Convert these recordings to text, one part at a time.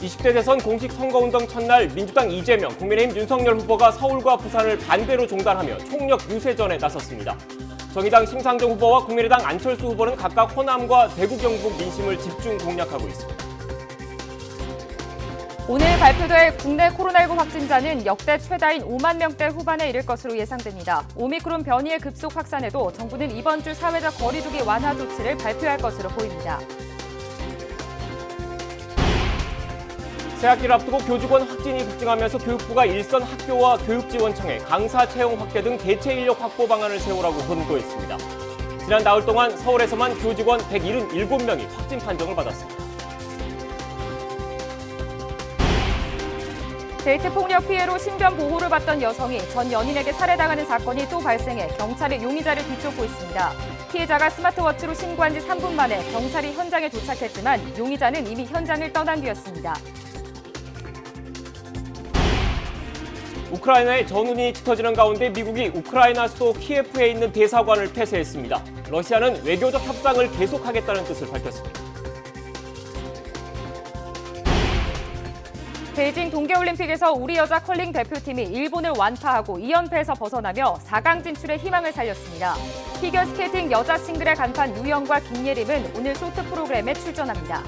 20대 대선 공식 선거운동 첫날 민주당 이재명, 국민의힘 윤석열 후보가 서울과 부산을 반대로 종단하며 총력 유세전에 나섰습니다. 정의당 심상정 후보와 국민의당 안철수 후보는 각각 호남과 대구 경북 민심을 집중 공략하고 있습니다. 오늘 발표될 국내 코로나19 확진자는 역대 최다인 5만 명대 후반에 이를 것으로 예상됩니다. 오미크론 변이의 급속 확산에도 정부는 이번 주 사회적 거리두기 완화 조치를 발표할 것으로 보입니다. 새학기를 앞두고 교직원 확진이 급증하면서 교육부가 일선 학교와 교육지원청에 강사 채용 확대 등 대체 인력 확보 방안을 세우라고 권고했습니다. 지난 나흘 동안 서울에서만 교직원 177명이 확진 판정을 받았습니다. 데이트 폭력 피해로 신변 보호를 받던 여성이 전 연인에게 살해당하는 사건이 또 발생해 경찰이 용의자를 뒤쫓고 있습니다. 피해자가 스마트워치로 신고한 지 3분 만에 경찰이 현장에 도착했지만 용의자는 이미 현장을 떠난 뒤였습니다. 우크라이나의 전운이 짙어지는 가운데 미국이 우크라이나 수도 키예프에 있는 대사관을 폐쇄했습니다. 러시아는 외교적 협상을 계속하겠다는 뜻을 밝혔습니다. 베이징 동계올림픽에서 우리 여자 컬링 대표팀이 일본을 완파하고 2연패에서 벗어나며 4강 진출의 희망을 살렸습니다. 피겨스케이팅 여자 싱글의 간판 유영과 김예림은 오늘 쇼트 프로그램에 출전합니다.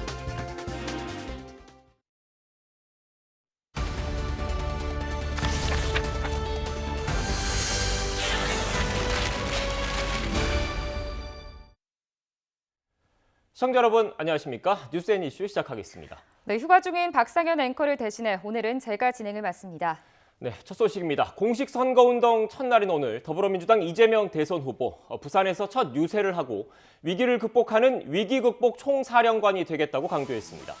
시청자 여러분 안녕하십니까? 뉴스앤 이슈 시작하겠습니다. 네, 휴가 중인 박상현 앵커를 대신해 오늘은 제가 진행을 맡습니다. 네, 첫 소식입니다. 공식 선거운동 첫날인 오늘 더불어민주당 이재명 대선 후보 부산에서 첫 유세를 하고 위기를 극복하는 위기극복 총사령관이 되겠다고 강조했습니다.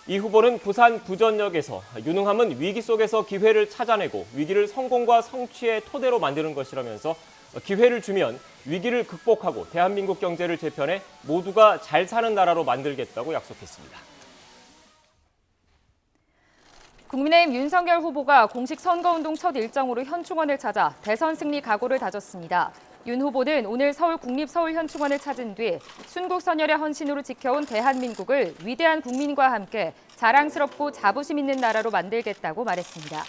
이 후보는 부산 부전역에서 유능함은 위기 속에서 기회를 찾아내고 위기를 성공과 성취의 토대로 만드는 것이라면서 기회를 주면 위기를 극복하고 대한민국 경제를 재편해 모두가 잘 사는 나라로 만들겠다고 약속했습니다. 국민의힘 윤석열 후보가 공식 선거운동 첫 일정으로 현충원을 찾아 대선 승리 각오를 다졌습니다. 윤 후보는 오늘 서울 국립서울현충원을 찾은 뒤 순국 선열의 헌신으로 지켜온 대한민국을 위대한 국민과 함께 자랑스럽고 자부심 있는 나라로 만들겠다고 말했습니다.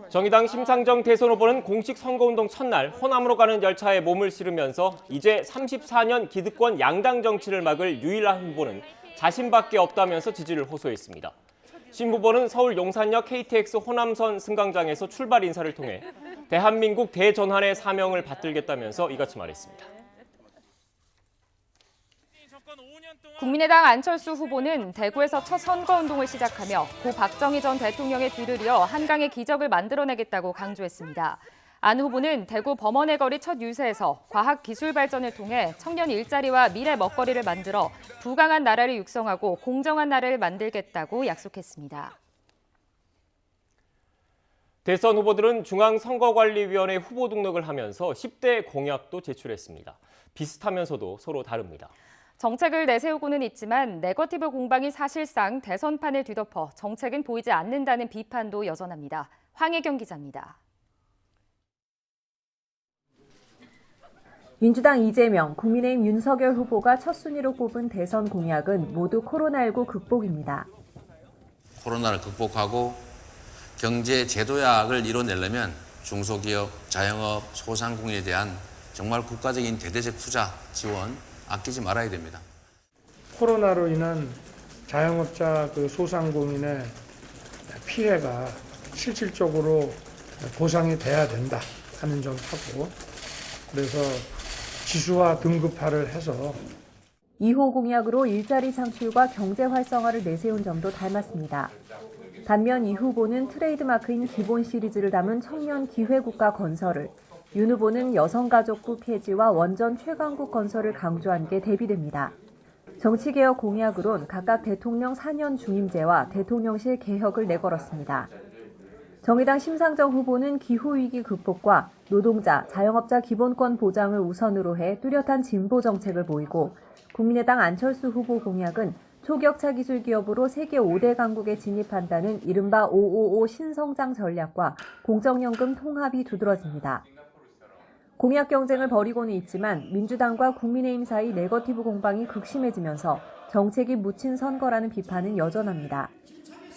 정의당 심상정 대선 후보는 공식 선거운동 첫날 호남으로 가는 열차에 몸을 실으면서 이제 34년 기득권 양당 정치를 막을 유일한 후보는 자신밖에 없다면서 지지를 호소했습니다. 심 후보는 서울 용산역 KTX 호남선 승강장에서 출발 인사를 통해 대한민국 대전환의 사명을 받들겠다면서 이같이 말했습니다. 국민의당 안철수 후보는 대구에서 첫 선거운동을 시작하며 고 박정희 전 대통령의 뒤를 이어 한강의 기적을 만들어내겠다고 강조했습니다. 안 후보는 대구 범원의 거리 첫 유세에서 과학 기술 발전을 통해 청년 일자리와 미래 먹거리를 만들어 부강한 나라를 육성하고 공정한 나라를 만들겠다고 약속했습니다. 대선 후보들은 중앙선거관리위원회 후보 등록을 하면서 10대 공약도 제출했습니다. 비슷하면서도 서로 다릅니다. 정책을 내세우고는 있지만 네거티브 공방이 사실상 대선판을 뒤덮어 정책은 보이지 않는다는 비판도 여전합니다. 황혜경 기자입니다. 민주당 이재명, 국민의힘 윤석열 후보가 첫 순위로 꼽은 대선 공약은 모두 코로나19 극복입니다. 코로나를 극복하고 경제 제도약을 이뤄내려면 중소기업, 자영업, 소상공인에 대한 정말 국가적인 대대적 투자, 지원 아끼지 말아야 됩니다. 코로나로 인한 자영업자 소상공인의 피해가 실질적으로 보상이 돼야 된다 하는 점하고 그래서 지수화 등급화를 해서 2호 공약으로 일자리 창출과 경제 활성화를 내세운 점도 닮았습니다. 반면 이 후보는 트레이드마크인 기본 시리즈를 담은 청년 기회국가 건설을, 윤 후보는 여성가족부 폐지와 원전 최강국 건설을 강조한 게 대비됩니다. 정치개혁 공약으론 각각 대통령 4년 중임제와 대통령실 개혁을 내걸었습니다. 정의당 심상정 후보는 기후위기 극복과 노동자, 자영업자 기본권 보장을 우선으로 해 뚜렷한 진보 정책을 보이고 국민의당 안철수 후보 공약은 초격차 기술 기업으로 세계 5대 강국에 진입한다는 이른바 555 신성장 전략과 공적연금 통합이 두드러집니다. 공약 경쟁을 벌이고는 있지만 민주당과 국민의힘 사이 네거티브 공방이 극심해지면서 정책이 묻힌 선거라는 비판은 여전합니다.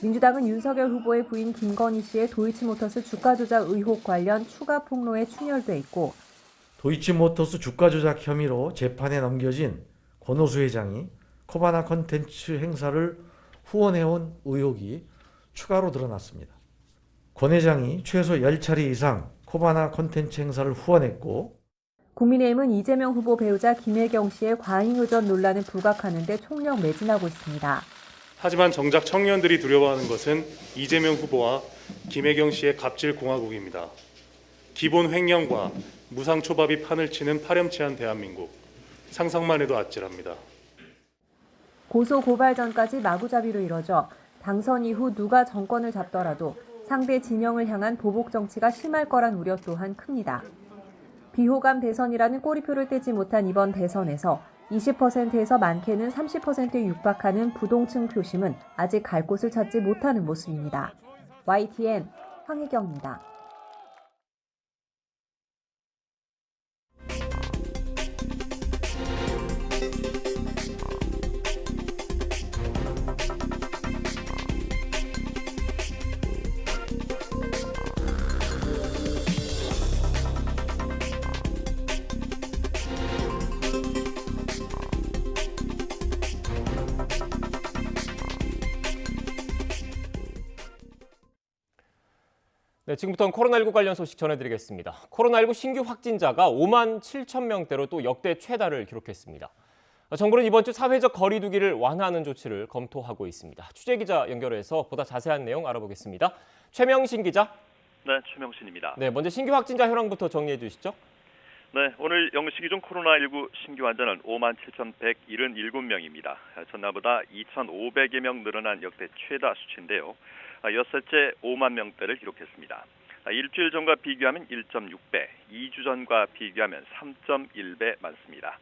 민주당은 윤석열 후보의 부인 김건희 씨의 도이치모터스 주가 조작 의혹 관련 추가 폭로에 충혈돼 있고 도이치모터스 주가 조작 혐의로 재판에 넘겨진 권오수 회장이 코바나 컨텐츠 행사를 후원해온 의혹이 추가로 드러났습니다. 권 회장이 최소 10차례 이상 코바나 컨텐츠 행사를 후원했고 국민의힘은 이재명 후보 배우자 김혜경 씨의 과잉의전 논란을 부각하는 데 총력 매진하고 있습니다. 하지만 정작 청년들이 두려워하는 것은 이재명 후보와 김혜경 씨의 갑질 공화국입니다. 기본 횡령과 무상초밥이 판을 치는 파렴치한 대한민국. 상상만 해도 아찔합니다. 고소 고발전까지 마구잡이로 이뤄져 당선 이후 누가 정권을 잡더라도 상대 진영을 향한 보복 정치가 심할 거란 우려 또한 큽니다. 비호감 대선이라는 꼬리표를 떼지 못한 이번 대선에서 20%에서 많게는 30%에 육박하는 부동층 표심은 아직 갈 곳을 찾지 못하는 모습입니다. YTN 황혜경입니다. 네, 지금부터는 코로나19 관련 소식 전해드리겠습니다. 코로나19 신규 확진자가 5만 7천 명대로 또 역대 최다를 기록했습니다. 정부는 이번 주 사회적 거리 두기를 완화하는 조치를 검토하고 있습니다. 취재기자 연결해서 보다 자세한 내용 알아보겠습니다. 최명신 기자. 네, 최명신입니다. 네, 먼저 신규 확진자 현황부터 정리해 주시죠. 네, 오늘 0시 기준 코로나19 신규 환자는 5만 7,177명입니다. 전날보다 2,500여 명 늘어난 역대 최다 수치인데요. 엿새째 5만 명대를 기록했습니다. 일주일 전과 비교하면 1.6배, 2주 전과 비교하면 3.1배 많습니다.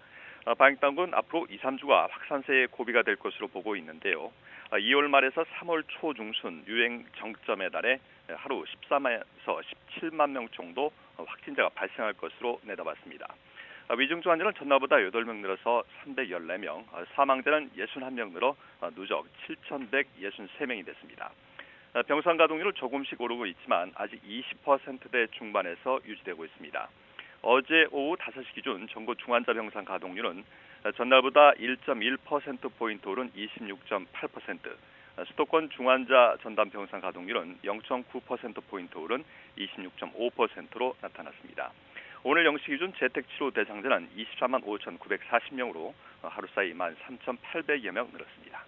방역당국은 앞으로 2, 3주가 확산세의 고비가 될 것으로 보고 있는데요. 2월 말에서 3월 초 중순 유행 정점에 달해 하루 14만에서 17만 명 정도 확진자가 발생할 것으로 내다봤습니다. 위중증 환자는 전날보다 8명 늘어서 314명, 사망자는 61명 늘어 누적 7,163명이 됐습니다. 병상 가동률은 조금씩 오르고 있지만 아직 20%대 중반에서 유지되고 있습니다. 어제 오후 5시 기준 전국 중환자 병상 가동률은 전날보다 1.1%포인트 오른 26.8%, 수도권 중환자 전담 병상 가동률은 0.9%포인트 오른 26.5%로 나타났습니다. 오늘 0시 기준 재택치료 대상자는 24만 5,940명으로 하루 사이 13,800여 명 늘었습니다.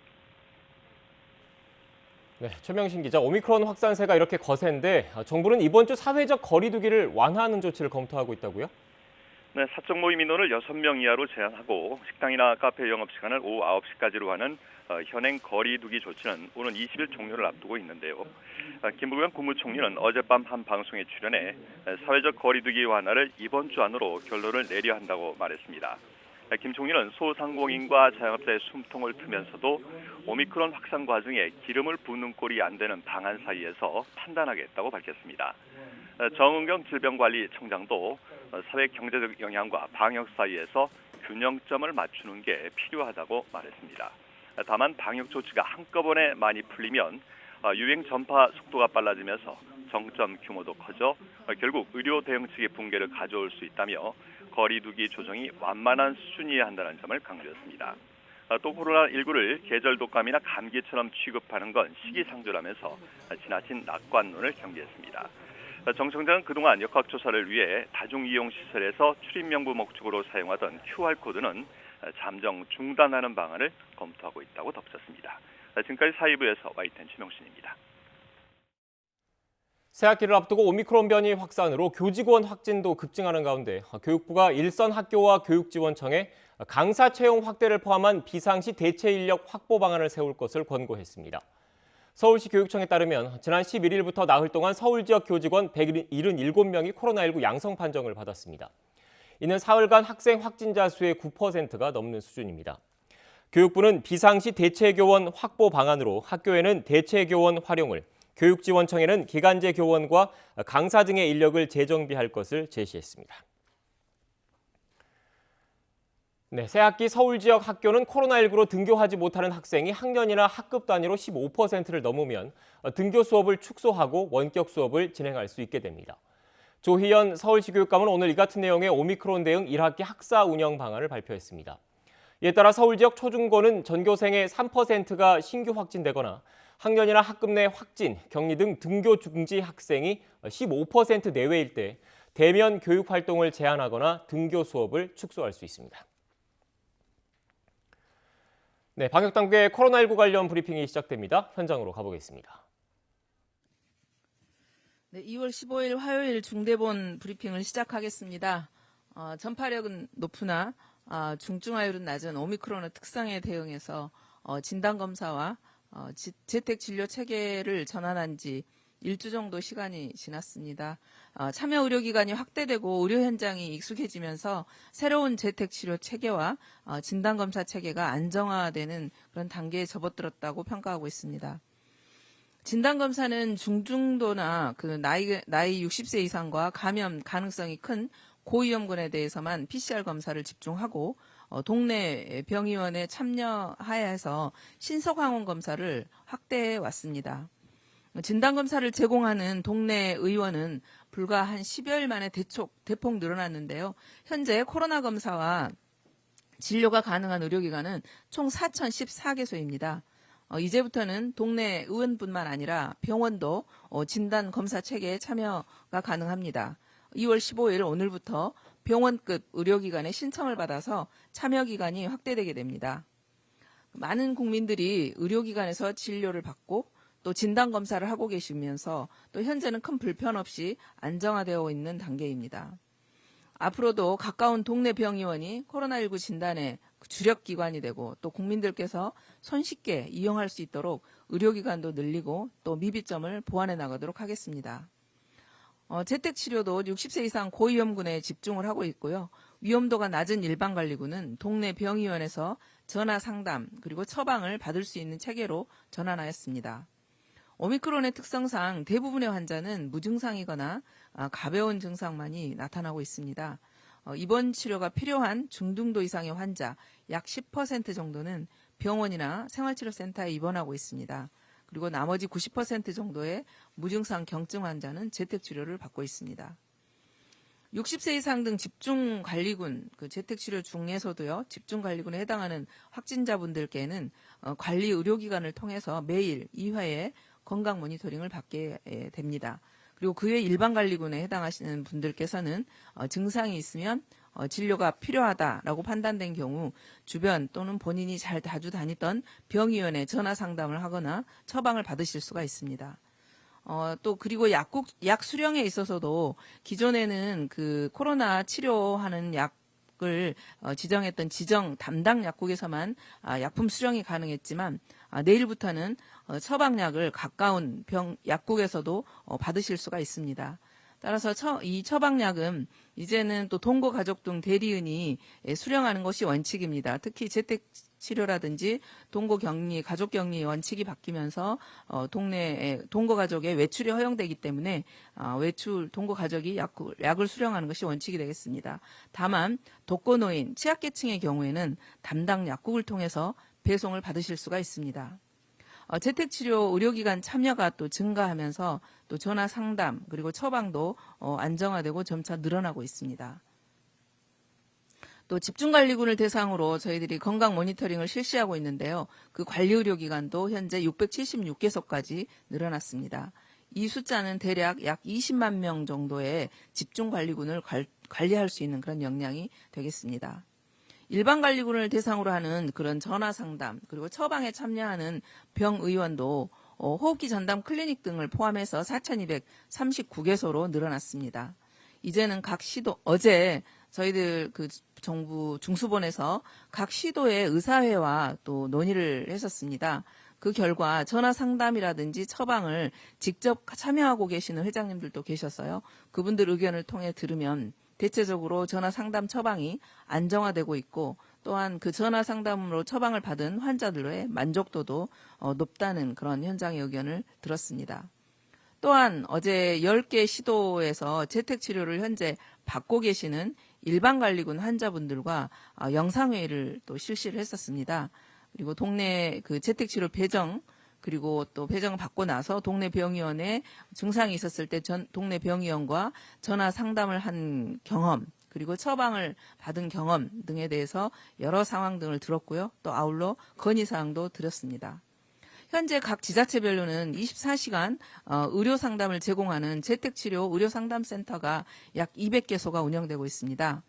네, 최명신 기자, 오미크론 확산세가 이렇게 거센데 정부는 이번 주 사회적 거리 두기를 완화하는 조치를 검토하고 있다고요? 네, 사적 모임 인원을 6명 이하로 제한하고 식당이나 카페 영업시간을 오후 9시까지로 하는 현행 거리 두기 조치는 오는 20일 종료를 앞두고 있는데요. 김부겸 국무총리는 어젯밤 한 방송에 출연해 사회적 거리 두기 완화를 이번 주 안으로 결론을 내려 한다고 말했습니다. 김 총리는 소상공인과 자영업자의 숨통을 트면서도 오미크론 확산 과정에 기름을 붓는 꼴이 안 되는 방안 사이에서 판단하겠다고 밝혔습니다. 정은경 질병관리청장도 사회 경제적 영향과 방역 사이에서 균형점을 맞추는 게 필요하다고 말했습니다. 다만 방역 조치가 한꺼번에 많이 풀리면 유행 전파 속도가 빨라지면서 정점 규모도 커져 결국 의료 대응책의 붕괴를 가져올 수 있다며 거리 두기 조정이 완만한 수준이어야 한다는 점을 강조했습니다. 또 코로나19를 계절 독감이나 감기처럼 취급하는 건 시기상조라면서 지나친 낙관론을 경계했습니다. 정 청장은 그동안 역학조사를 위해 다중이용시설에서 출입명부 목적으로 사용하던 QR코드는 잠정 중단하는 방안을 검토하고 있다고 덧붙였습니다. 지금까지 사이부에서 YTN 최명신입니다. 새학기를 앞두고 오미크론 변이 확산으로 교직원 확진도 급증하는 가운데 교육부가 일선 학교와 교육지원청에 강사 채용 확대를 포함한 비상시 대체 인력 확보 방안을 세울 것을 권고했습니다. 서울시 교육청에 따르면 지난 11일부터 나흘 동안 서울 지역 교직원 177명이 코로나19 양성 판정을 받았습니다. 이는 사흘간 학생 확진자 수의 9%가 넘는 수준입니다. 교육부는 비상시 대체교원 확보 방안으로 학교에는 대체교원 활용을, 교육지원청에는 기간제 교원과 강사 등의 인력을 재정비할 것을 제시했습니다. 네, 새학기 서울 지역 학교는 코로나19로 등교하지 못하는 학생이 학년이나 학급 단위로 15%를 넘으면 등교 수업을 축소하고 원격 수업을 진행할 수 있게 됩니다. 조희연 서울시 교육감은 오늘 이 같은 내용의 오미크론 대응 1학기 학사 운영 방안을 발표했습니다. 이에 따라 서울 지역 초중고는 전교생의 3%가 신규 확진되거나 학년이나 학급 내 확진, 격리 등 등교 중지 학생이 15% 내외일 때 대면 교육 활동을 제한하거나 등교 수업을 축소할 수 있습니다. 네, 방역당국의 코로나19 관련 브리핑이 시작됩니다. 현장으로 가보겠습니다. 네, 2월 15일 화요일 중대본 브리핑을 시작하겠습니다. 전파력은 높으나 중증화율은 낮은 오미크론의 특성에 대응해서 진단검사와 재택진료 체계를 전환한 지 1주 정도 시간이 지났습니다. 참여 의료기관이 확대되고 의료 현장이 익숙해지면서 새로운 재택치료 체계와 진단검사 체계가 안정화되는 그런 단계에 접어들었다고 평가하고 있습니다. 진단검사는 중증도나 나이 60세 이상과 감염 가능성이 큰 고위험군에 대해서만 PCR 검사를 집중하고 동네 병의원에 참여하여서 신속항원 검사를 확대해 왔습니다. 진단검사를 제공하는 동네 의원은 불과 한 10여일 만에 대폭 늘어났는데요. 현재 코로나 검사와 진료가 가능한 의료기관은 총 4,014개소입니다. 이제부터는 동네 의원뿐만 아니라 병원도 진단검사 체계에 참여가 가능합니다. 2월 15일 오늘부터 병원급 의료기관에 신청을 받아서 참여기간이 확대되게 됩니다. 많은 국민들이 의료기관에서 진료를 받고 또 진단검사를 하고 계시면서 또 현재는 큰 불편 없이 안정화되어 있는 단계입니다. 앞으로도 가까운 동네 병의원이 코로나19 진단의 주력기관이 되고 또 국민들께서 손쉽게 이용할 수 있도록 의료기관도 늘리고 또 미비점을 보완해 나가도록 하겠습니다. 재택치료도 60세 이상 고위험군에 집중을 하고 있고요. 위험도가 낮은 일반관리군은 동네 병의원에서 전화 상담 그리고 처방을 받을 수 있는 체계로 전환하였습니다. 오미크론의 특성상 대부분의 환자는 무증상이거나 가벼운 증상만이 나타나고 있습니다. 입원 치료가 필요한 중등도 이상의 환자 약 10% 정도는 병원이나 생활치료센터에 입원하고 있습니다. 그리고 나머지 90% 정도의 무증상 경증 환자는 재택치료를 받고 있습니다. 60세 이상 등 집중관리군, 재택치료 중에서도요, 집중관리군에 해당하는 확진자분들께는 관리 의료기관을 통해서 매일 2회의 건강 모니터링을 받게 됩니다. 그리고 그 외 일반관리군에 해당하시는 분들께서는 증상이 있으면 진료가 필요하다라고 판단된 경우 주변 또는 본인이 자주 다니던 병의원에 전화 상담을 하거나 처방을 받으실 수가 있습니다. 또 그리고 약 수령에 있어서도 기존에는 코로나 치료하는 약을 지정했던 지정 담당 약국에서만 약품 수령이 가능했지만 내일부터는 처방약을 가까운 약국에서도 받으실 수가 있습니다. 따라서 이 처방약은 이제는 또 동거 가족 등 대리인이 수령하는 것이 원칙입니다. 특히 재택치료라든지 동거격리, 가족격리 원칙이 바뀌면서 동네 동거 가족의 외출이 허용되기 때문에 동거 가족이 약을 수령하는 것이 원칙이 되겠습니다. 다만 독거노인, 취약계층의 경우에는 담당 약국을 통해서 배송을 받으실 수가 있습니다. 재택치료 의료기관 참여가 또 증가하면서 또 전화 상담 그리고 처방도 안정화되고 점차 늘어나고 있습니다. 또 집중관리군을 대상으로 저희들이 건강 모니터링을 실시하고 있는데요. 그 관리의료기관도 현재 676개소까지 늘어났습니다. 이 숫자는 대략 약 20만 명 정도의 집중관리군을 관리할 수 있는 그런 역량이 되겠습니다. 일반관리군을 대상으로 하는 그런 전화상담 그리고 처방에 참여하는 병의원도 호흡기 전담 클리닉 등을 포함해서 4,239개소로 늘어났습니다. 이제는 각 시도 어제 저희들 정부 중수본에서 각 시도의 의사회와 또 논의를 했었습니다. 그 결과 전화 상담이라든지 처방을 직접 참여하고 계시는 회장님들도 계셨어요. 그분들 의견을 통해 들으면 대체적으로 전화 상담 처방이 안정화되고 있고 또한 그 전화 상담으로 처방을 받은 환자들의 만족도도 높다는 그런 현장의 의견을 들었습니다. 또한 어제 10개 시도에서 재택치료를 현재 받고 계시는 일반관리군 환자분들과 영상회의를 또 실시를 했었습니다. 그리고 동네 그 재택치료 배정, 그리고 또 배정을 받고 나서 동네 병의원에 증상이 있었을 때 동네 병의원과 전화 상담을 한 경험, 그리고 처방을 받은 경험 등에 대해서 여러 상황 등을 들었고요. 또 아울러 건의사항도 드렸습니다. 현재 각 지자체별로는 24시간 의료 상담을 제공하는 재택치료 의료상담센터가 약 200개소가 운영되고 있습니다.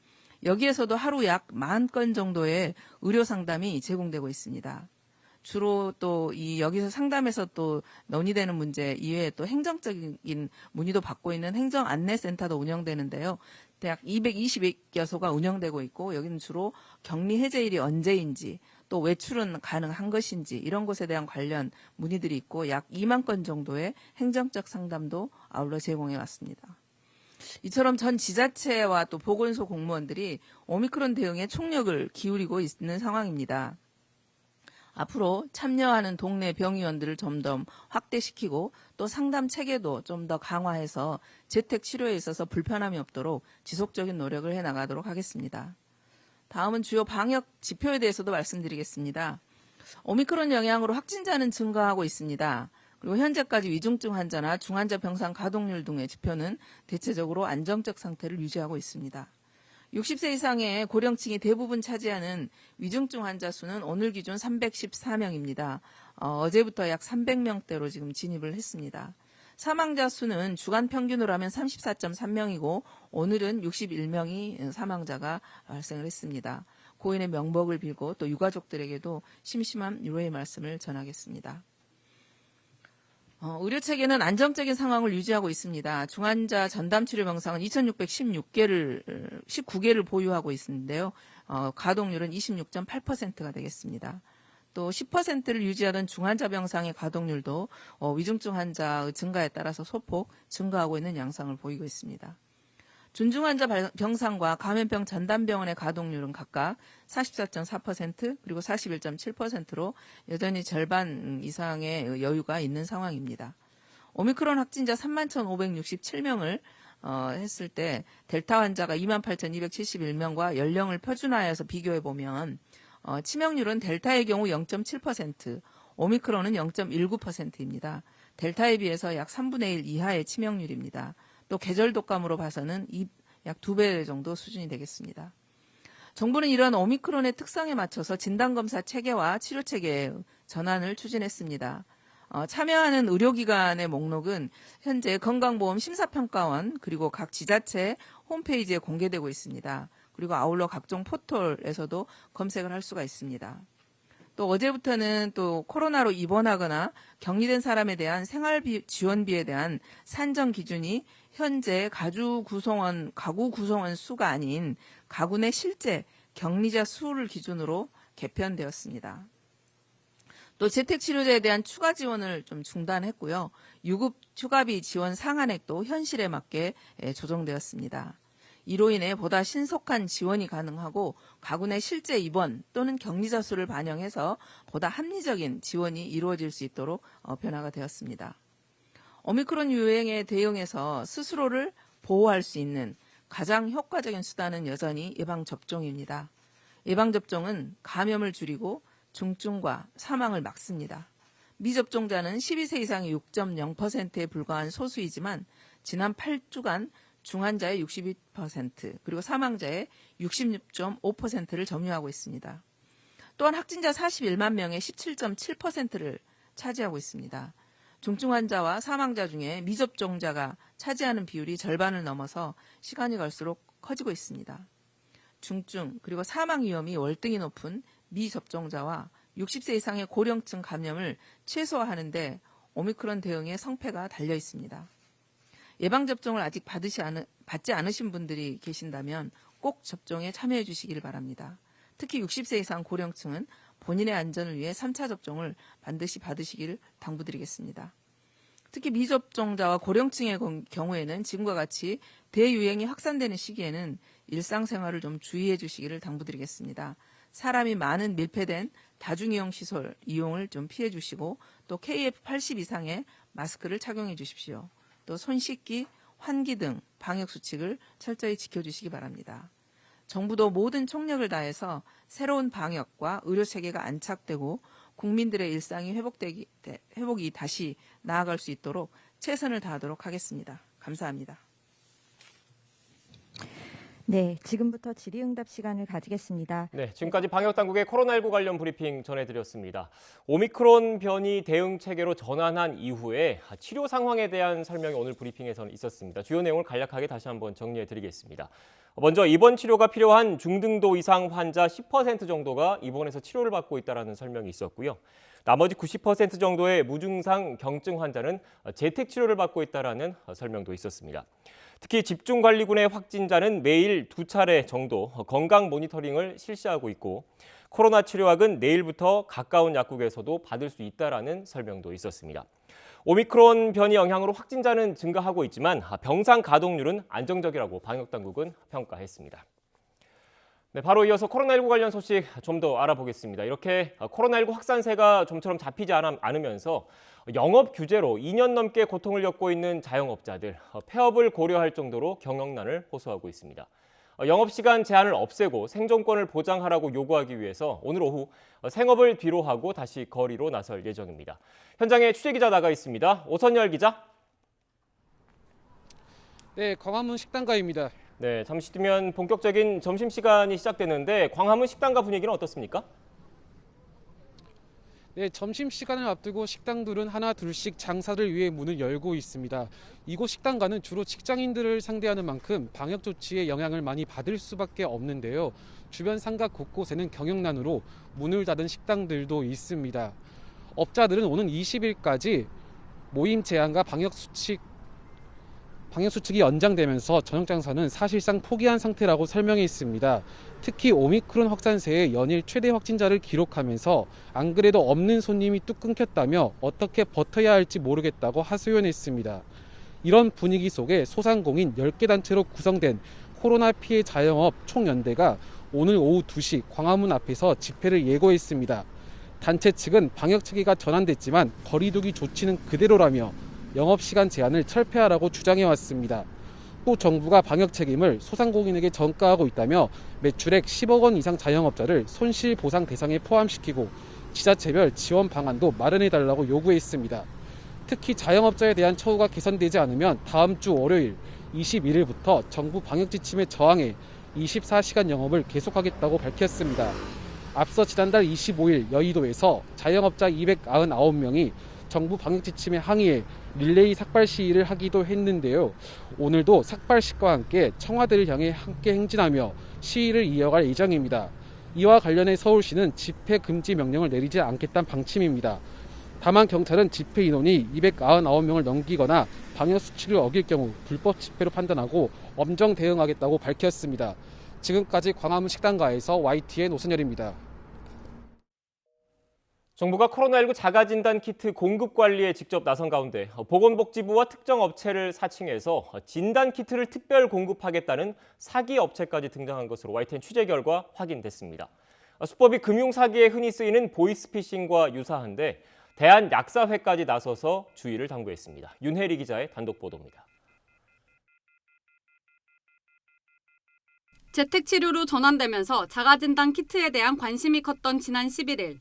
여기에서도 하루 약 10,000건 정도의 의료 상담이 제공되고 있습니다. 주로 또 여기서 상담에서 또 논의되는 문제 이외에 또 행정적인 문의도 받고 있는 행정안내센터도 운영되는데요. 약 220개소가 운영되고 있고 여기는 주로 격리 해제일이 언제인지 또 외출은 가능한 것인지 이런 것에 대한 관련 문의들이 있고 약 2만 건 정도의 행정적 상담도 아울러 제공해 왔습니다. 이처럼 전 지자체와 또 보건소 공무원들이 오미크론 대응에 총력을 기울이고 있는 상황입니다. 앞으로 참여하는 동네 병의원들을 좀 더 확대시키고 또 상담 체계도 좀 더 강화해서 재택 치료에 있어서 불편함이 없도록 지속적인 노력을 해나가도록 하겠습니다. 다음은 주요 방역 지표에 대해서도 말씀드리겠습니다. 오미크론 영향으로 확진자는 증가하고 있습니다. 그리고 현재까지 위중증 환자나 중환자 병상 가동률 등의 지표는 대체적으로 안정적 상태를 유지하고 있습니다. 60세 이상의 고령층이 대부분 차지하는 위중증 환자 수는 오늘 기준 314명입니다. 어제부터 약 300명대로 지금 진입을 했습니다. 사망자 수는 주간 평균으로 하면 34.3명이고 오늘은 61명이 사망자가 발생을 했습니다. 고인의 명복을 빌고 또 유가족들에게도 심심한 위로의 말씀을 전하겠습니다. 의료체계는 안정적인 상황을 유지하고 있습니다. 중환자 전담치료 병상은 2,619개를 보유하고 있는데요. 가동률은 26.8%가 되겠습니다. 또 10%를 유지하던 중환자 병상의 가동률도 위중증 환자의 증가에 따라서 소폭 증가하고 있는 양상을 보이고 있습니다. 준중환자 병상과 감염병 전담병원의 가동률은 각각 44.4% 그리고 41.7%로 여전히 절반 이상의 여유가 있는 상황입니다. 오미크론 확진자 31,567명을 했을 때 델타 환자가 28,271명과 연령을 표준화해서 비교해보면 치명률은 델타의 경우 0.7%, 오미크론은 0.19%입니다. 델타에 비해서 약 3분의 1 이하의 치명률입니다. 또 계절 독감으로 봐서는 약 2배 정도 수준이 되겠습니다. 정부는 이러한 오미크론의 특성에 맞춰서 진단검사 체계와 치료 체계의 전환을 추진했습니다. 참여하는 의료기관의 목록은 현재 건강보험 심사평가원 그리고 각 지자체 홈페이지에 공개되고 있습니다. 그리고 아울러 각종 포털에서도 검색을 할 수가 있습니다. 또 어제부터는 또 코로나로 입원하거나 격리된 사람에 대한 생활비 지원비에 대한 산정 기준이 현재 가구 구성원 수가 아닌 가구 내 실제 격리자 수를 기준으로 개편되었습니다. 또 재택치료자에 대한 추가 지원을 좀 중단했고요. 유급 추가비 지원 상한액도 현실에 맞게 조정되었습니다. 이로 인해 보다 신속한 지원이 가능하고 가구 내 실제 입원 또는 격리자 수를 반영해서 보다 합리적인 지원이 이루어질 수 있도록 변화가 되었습니다. 오미크론 유행에 대응해서 스스로를 보호할 수 있는 가장 효과적인 수단은 여전히 예방접종입니다. 예방접종은 감염을 줄이고 중증과 사망을 막습니다. 미접종자는 12세 이상의 6.0%에 불과한 소수이지만 지난 8주간 중환자의 62% 그리고 사망자의 66.5%를 점유하고 있습니다. 또한 확진자 41만 명의 17.7%를 차지하고 있습니다. 중증 환자와 사망자 중에 미접종자가 차지하는 비율이 절반을 넘어서 시간이 갈수록 커지고 있습니다. 중증 그리고 사망 위험이 월등히 높은 미접종자와 60세 이상의 고령층 감염을 최소화하는 데 오미크론 대응의 성패가 달려 있습니다. 예방접종을 아직 받지 않으신 분들이 계신다면 꼭 접종에 참여해 주시기를 바랍니다. 특히 60세 이상 고령층은 본인의 안전을 위해 3차 접종을 반드시 받으시기를 당부드리겠습니다. 특히 미접종자와 고령층의 경우에는 지금과 같이 대유행이 확산되는 시기에는 일상생활을 좀 주의해 주시기를 당부드리겠습니다. 사람이 많은 밀폐된 다중이용 시설 이용을 좀 피해 주시고 또 KF80 이상의 마스크를 착용해 주십시오. 또 손 씻기, 환기 등 방역 수칙을 철저히 지켜주시기 바랍니다. 정부도 모든 총력을 다해서 새로운 방역과 의료 체계가 안착되고 국민들의 일상이 회복이 다시 나아갈 수 있도록 최선을 다하도록 하겠습니다. 감사합니다. 네, 지금부터 질의응답 시간을 가지겠습니다. 네, 지금까지 방역당국의 코로나19 관련 브리핑 전해드렸습니다. 오미크론 변이 대응 체계로 전환한 이후에 치료 상황에 대한 설명이 오늘 브리핑에서는 있었습니다. 주요 내용을 간략하게 다시 한번 정리해드리겠습니다. 먼저 입원 치료가 필요한 중등도 이상 환자 10% 정도가 입원해서 치료를 받고 있다는 설명이 있었고요. 나머지 90% 정도의 무증상 경증 환자는 재택 치료를 받고 있다는 설명도 있었습니다. 특히 집중관리군의 확진자는 매일 2차례 정도 건강 모니터링을 실시하고 있고 코로나 치료약은 내일부터 가까운 약국에서도 받을 수 있다는 설명도 있었습니다. 오미크론 변이 영향으로 확진자는 증가하고 있지만 병상 가동률은 안정적이라고 방역당국은 평가했습니다. 네, 바로 이어서 코로나19 관련 소식 좀 더 알아보겠습니다. 이렇게 코로나19 확산세가 좀처럼 잡히지 않으면서 영업 규제로 2년 넘게 고통을 겪고 있는 자영업자들, 폐업을 고려할 정도로 경영난을 호소하고 있습니다. 영업시간 제한을 없애고 생존권을 보장하라고 요구하기 위해서 오늘 오후 생업을 뒤로하고 다시 거리로 나설 예정입니다. 현장에 취재기자 나가 있습니다. 오선열 기자. 네, 광화문 식당가입니다. 네, 잠시 뒤면 본격적인 점심시간이 시작되는데 광화문 식당가 분위기는 어떻습니까? 네, 점심시간을 앞두고 식당들은 하나 둘씩 장사를 위해 문을 열고 있습니다. 이곳 식당가는 주로 직장인들을 상대하는 만큼 방역 조치의 영향을 많이 받을 수밖에 없는데요. 주변 상가 곳곳에는 경영난으로 문을 닫은 식당들도 있습니다. 업자들은 오는 20일까지 모임 제한과 방역 수칙이 연장되면서 저녁 장사는 사실상 포기한 상태라고 설명했습니다. 특히 오미크론 확산세의 연일 최대 확진자를 기록하면서 안 그래도 없는 손님이 뚝 끊겼다며 어떻게 버텨야 할지 모르겠다고 하소연했습니다. 이런 분위기 속에 소상공인 10개 단체로 구성된 코로나 피해 자영업 총연대가 오늘 오후 2시 광화문 앞에서 집회를 예고했습니다. 단체 측은 방역 체계가 전환됐지만 거리두기 조치는 그대로라며 영업시간 제한을 철폐하라고 주장해왔습니다. 또 정부가 방역 책임을 소상공인에게 전가하고 있다며 매출액 10억 원 이상 자영업자를 손실보상 대상에 포함시키고 지자체별 지원 방안도 마련해달라고 요구했습니다. 특히 자영업자에 대한 처우가 개선되지 않으면 다음 주 월요일 21일부터 정부 방역 지침에 저항해 24시간 영업을 계속하겠다고 밝혔습니다. 앞서 지난달 25일 여의도에서 자영업자 299명이 정부 방역 지침에 항의해 릴레이 삭발 시위를 하기도 했는데요. 오늘도 삭발식과 함께 청와대를 향해 함께 행진하며 시위를 이어갈 예정입니다. 이와 관련해 서울시는 집회 금지 명령을 내리지 않겠다는 방침입니다. 다만 경찰은 집회 인원이 299명을 넘기거나 방역 수칙을 어길 경우 불법 집회로 판단하고 엄정 대응하겠다고 밝혔습니다. 지금까지 광화문 식당가에서 YTN 오선열입니다. 정부가 코로나19 자가진단 키트 공급 관리에 직접 나선 가운데 보건복지부와 특정 업체를 사칭해서 진단 키트를 특별 공급하겠다는 사기 업체까지 등장한 것으로 YTN 취재 결과 확인됐습니다. 수법이 금융사기에 흔히 쓰이는 보이스피싱과 유사한데 대한약사회까지 나서서 주의를 당부했습니다. 윤혜리 기자의 단독 보도입니다. 재택치료로 전환되면서 자가진단 키트에 대한 관심이 컸던 지난 11일.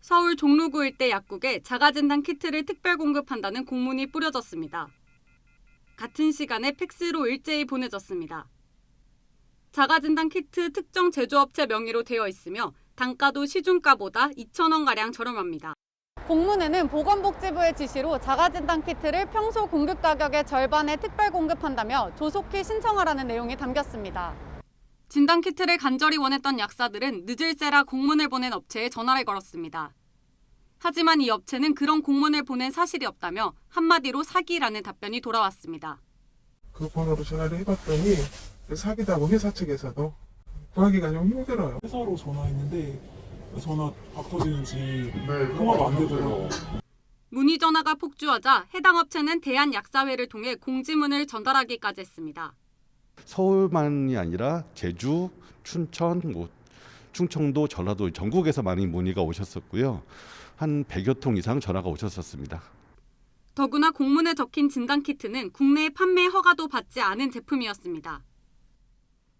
서울 종로구 일대 약국에 자가진단 키트를 특별 공급한다는 공문이 뿌려졌습니다. 같은 시간에 팩스로 일제히 보내졌습니다. 자가진단 키트 특정 제조업체 명의로 되어 있으며 단가도 시중가보다 2,000원가량 저렴합니다. 공문에는 보건복지부의 지시로 자가진단 키트를 평소 공급 가격의 절반에 특별 공급한다며 조속히 신청하라는 내용이 담겼습니다. 진단 키트를 간절히 원했던 약사들은 늦을세라 공문을 보낸 업체에 전화를 걸었습니다. 하지만 이 업체는 그런 공문을 보낸 사실이 없다며 한마디로 사기라는 답변이 돌아왔습니다. 그 번호로 전화를 해봤더니 사기다고 회사 측에서도 구하기가 좀 힘들어요. 회사로 전화했는데 전화 바꿔지는지 통화가 안 되더라고요. 문의 전화가 폭주하자 해당 업체는 대한약사회를 통해 공지문을 전달하기까지 했습니다. 서울만이 아니라 제주, 춘천, 충청도, 전라도 전국에서 많이 문의가 오셨었고요. 한 100여 통 이상 전화가 오셨었습니다. 더구나 공문에 적힌 진단키트는 국내에 판매 허가도 받지 않은 제품이었습니다.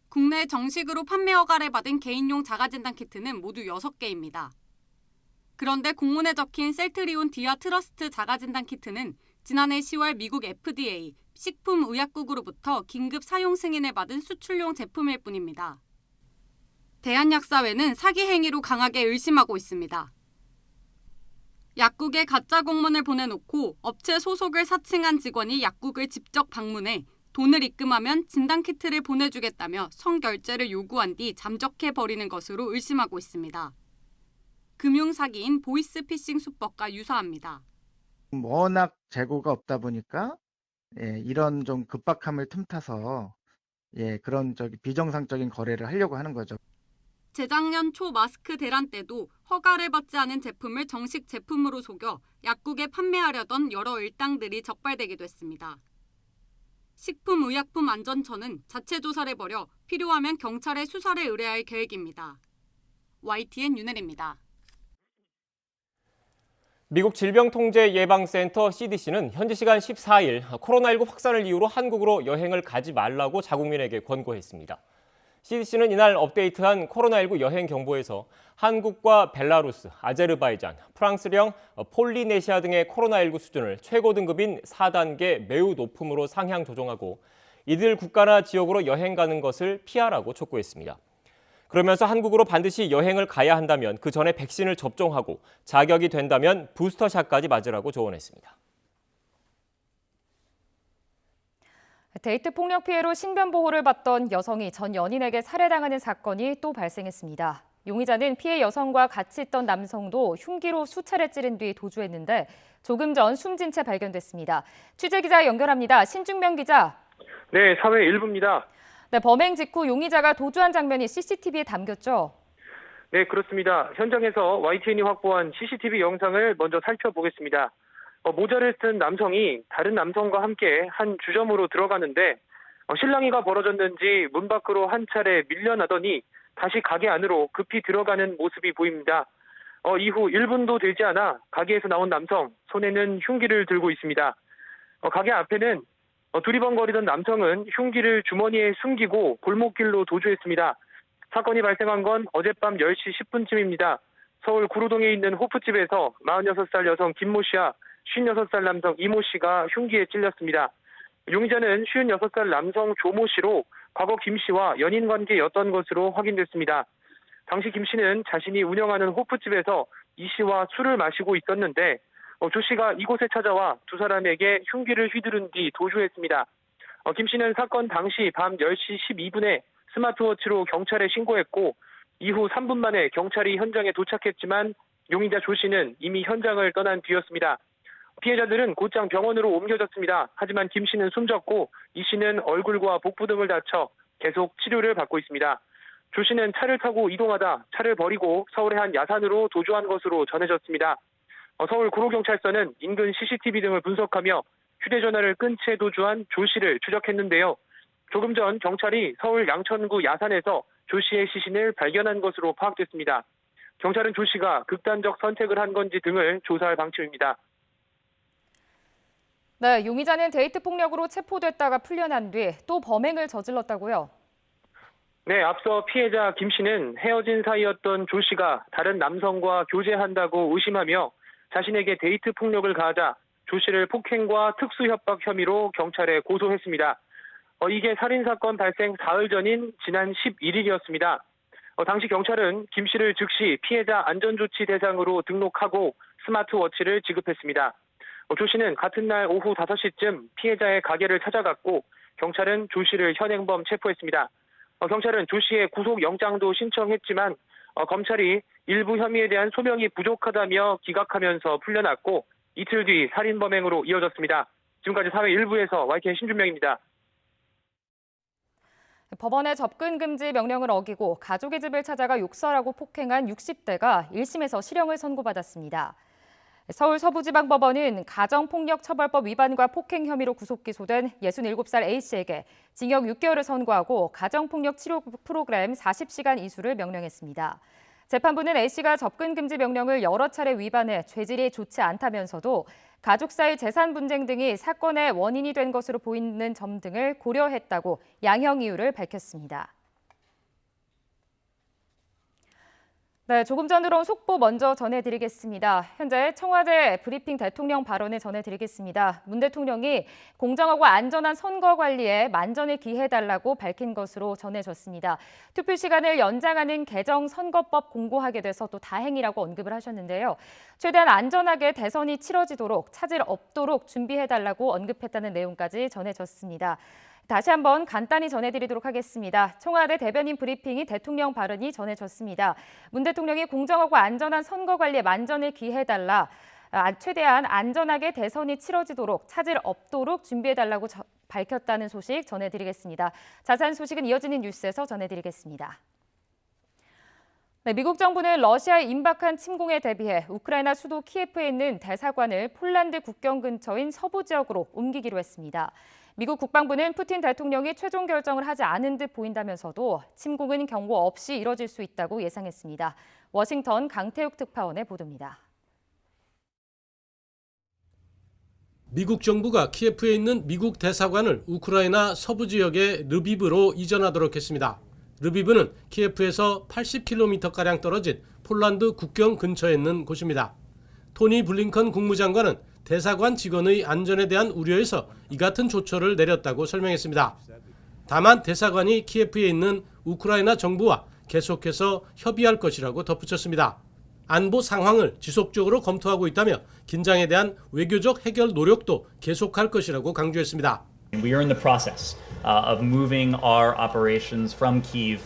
국내 정식으로 판매 허가를 받은 개인용 자가진단 키트는 모두 6개입니다. 그런데 공문에 적힌 셀트리온 디아 트러스트 자가진단 키트는 지난해 10월 미국 FDA 식품의약국으로부터 긴급 사용 승인을 받은 수출용 제품일 뿐입니다. 대한약사회는 사기 행위로 강하게 의심하고 있습니다. 약국에 가짜 공문을 보내놓고 업체 소속을 사칭한 직원이 약국을 직접 방문해 돈을 입금하면 진단키트를 보내주겠다며 성결제를 요구한 뒤 잠적해버리는 것으로 의심하고 있습니다. 금융사기인 보이스피싱 수법과 유사합니다. 워낙 재고가 없다 보니까 이런 좀 급박함을 틈타서 그런 비정상적인 거래를 하려고 하는 거죠. 재작년 초 마스크 대란 때도 허가를 받지 않은 제품을 정식 제품으로 속여 약국에 판매하려던 여러 일당들이 적발되기도 했습니다. 식품의약품안전처는 자체 조사를 벌여 필요하면 경찰에 수사를 의뢰할 계획입니다. YTN 윤혜리입니다. 미국 질병통제예방센터 CDC는 현지 시간 14일 코로나19 확산을 이유로 한국으로 여행을 가지 말라고 자국민에게 권고했습니다. CDC는 이날 업데이트한 코로나19 여행 경보에서 한국과 벨라루스, 아제르바이잔, 프랑스령, 폴리네시아 등의 코로나19 수준을 최고 등급인 4단계 매우 높음으로 상향 조정하고 이들 국가나 지역으로 여행 가는 것을 피하라고 촉구했습니다. 그러면서 한국으로 반드시 여행을 가야 한다면 그 전에 백신을 접종하고 자격이 된다면 부스터샷까지 맞으라고 조언했습니다. 데이트 폭력 피해로 신변 보호를 받던 여성이 전 연인에게 살해당하는 사건이 또 발생했습니다. 용의자는 피해 여성과 같이 있던 남성도 흉기로 수차례 찌른 뒤 도주했는데 조금 전 숨진 채 발견됐습니다. 취재기자 연결합니다. 신중명 기자. 네, 사회 일부입니다. 네, 범행 직후 용의자가 도주한 장면이 CCTV에 담겼죠? 네, 그렇습니다. 현장에서 YTN이 확보한 CCTV 영상을 먼저 살펴보겠습니다. 모자를 쓴 남성이 다른 남성과 함께 한 주점으로 들어가는데 실랑이가 벌어졌는지 문 밖으로 한 차례 밀려나더니 다시 가게 안으로 급히 들어가는 모습이 보입니다. 이후 1분도 되지 않아 가게에서 나온 남성, 손에는 흉기를 들고 있습니다. 가게 앞에는 두리번거리던 남성은 흉기를 주머니에 숨기고 골목길로 도주했습니다. 사건이 발생한 건 어젯밤 10시 10분쯤입니다. 서울 구로동에 있는 호프집에서 46살 여성 김모 씨와 56살 남성 이모 씨가 흉기에 찔렸습니다. 용의자는 56살 남성 조모 씨로 과거 김 씨와 연인 관계였던 것으로 확인됐습니다. 당시 김 씨는 자신이 운영하는 호프집에서 이 씨와 술을 마시고 있었는데 조 씨가 이곳에 찾아와 두 사람에게 흉기를 휘두른 뒤 도주했습니다. 김 씨는 사건 당시 밤 10시 12분에 스마트워치로 경찰에 신고했고 이후 3분 만에 경찰이 현장에 도착했지만 용의자 조 씨는 이미 현장을 떠난 뒤였습니다. 피해자들은 곧장 병원으로 옮겨졌습니다. 하지만 김 씨는 숨졌고 이 씨는 얼굴과 복부 등을 다쳐 계속 치료를 받고 있습니다. 조 씨는 차를 타고 이동하다 차를 버리고 서울의 한 야산으로 도주한 것으로 전해졌습니다. 서울 구로경찰서는 인근 CCTV 등을 분석하며 휴대전화를 끈 채 도주한 조 씨를 추적했는데요. 조금 전 경찰이 서울 양천구 야산에서 조 씨의 시신을 발견한 것으로 파악됐습니다. 경찰은 조 씨가 극단적 선택을 한 건지 등을 조사할 방침입니다. 네, 용의자는 데이트 폭력으로 체포됐다가 풀려난 뒤 또 범행을 저질렀다고요? 네, 앞서 피해자 김 씨는 헤어진 사이였던 조 씨가 다른 남성과 교제한다고 의심하며 자신에게 데이트 폭력을 가하자 조 씨를 폭행과 특수협박 혐의로 경찰에 고소했습니다. 이게 살인사건 발생 사흘 전인 지난 11일이었습니다. 당시 경찰은 김 씨를 즉시 피해자 안전조치 대상으로 등록하고 스마트워치를 지급했습니다. 조 씨는 같은 날 오후 5시쯤 피해자의 가게를 찾아갔고 경찰은 조 씨를 현행범 체포했습니다. 경찰은 조 씨의 구속영장도 신청했지만 검찰이 일부 혐의에 대한 소명이 부족하다며 기각하면서 풀려났고 이틀 뒤 살인범행으로 이어졌습니다. 지금까지 사회 1부에서 YTN 신준명입니다. 법원의 접근 금지 명령을 어기고 가족의 집을 찾아가 욕설하고 폭행한 60대가 1심에서 실형을 선고받았습니다. 서울 서부지방법원은 가정폭력처벌법 위반과 폭행 혐의로 구속 기소된 67살 A씨에게 징역 6개월을 선고하고 가정폭력 치료 프로그램 40시간 이수를 명령했습니다. 재판부는 A씨가 접근 금지 명령을 여러 차례 위반해 죄질이 좋지 않다면서도 가족 사이 재산 분쟁 등이 사건의 원인이 된 것으로 보이는 점 등을 고려했다고 양형 이유를 밝혔습니다. 네, 조금 전 들어온 속보 먼저 전해드리겠습니다. 현재 청와대 브리핑 대통령 발언을 전해드리겠습니다. 문 대통령이 공정하고 안전한 선거 관리에 만전을 기해달라고 밝힌 것으로 전해졌습니다. 투표 시간을 연장하는 개정 선거법 공고하게 돼서 또 다행이라고 언급을 하셨는데요. 최대한 안전하게 대선이 치러지도록 차질 없도록 준비해달라고 언급했다는 내용까지 전해졌습니다. 다시 한번 간단히 전해드리도록 하겠습니다. 청와대 대변인 브리핑이 대통령 발언이 전해졌습니다. 문 대통령이 공정하고 안전한 선거 관리에 만전을 기해달라, 최대한 안전하게 대선이 치러지도록 차질 없도록 준비해달라고 밝혔다는 소식 전해드리겠습니다. 자세한 소식은 이어지는 뉴스에서 전해드리겠습니다. 네, 미국 정부는 러시아의 임박한 침공에 대비해 우크라이나 수도 키예프에 있는 대사관을 폴란드 국경 근처인 서부 지역으로 옮기기로 했습니다. 미국 국방부는 푸틴 대통령이 최종 결정을 하지 않은 듯 보인다면서도 침공은 경고 없이 이뤄질 수 있다고 예상했습니다. 워싱턴 강태욱 특파원의 보도입니다. 미국 정부가 키예프에 있는 미국 대사관을 우크라이나 서부 지역의 르비브로 이전하도록 했습니다. 르비브는 키예프에서 80km가량 떨어진 폴란드 국경 근처에 있는 곳입니다. 토니 블링컨 국무장관은 대사관 직원의 안전에 대한 우려에서 이 같은 조처를 내렸다고 설명했습니다. 다만 대사관이 키예프에 있는 우크라이나 정부와 계속해서 협의할 것이라고 덧붙였습니다. 안보 상황을 지속적으로 검토하고 있다며 긴장에 대한 외교적 해결 노력도 계속할 것이라고 강조했습니다. We are in the process of moving our operations from Kyiv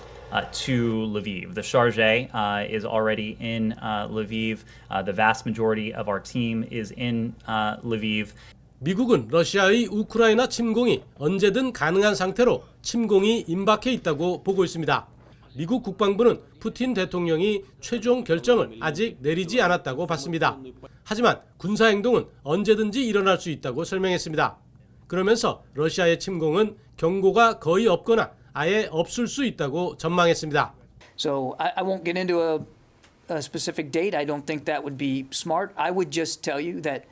to Lviv. The Chargé is already in Lviv. The vast majority of our team is in Lviv. 미국은 러시아의 우크라이나 침공이 언제든 가능한 상태로 침공이 임박해 있다고 보고 있습니다. 미국 국방부는 푸틴 대통령이 최종 결정을 아직 내리지 않았다고 봤습니다. 하지만 군사행동은 언제든지 일어날 수 있다고 설명했습니다. 그러면서 러시아의 침공은 경고가 거의 없거나 아예 없을 수 있다고 전망했습니다. So I won't get into a specific date. I don't think that would be smart. I would just tell you that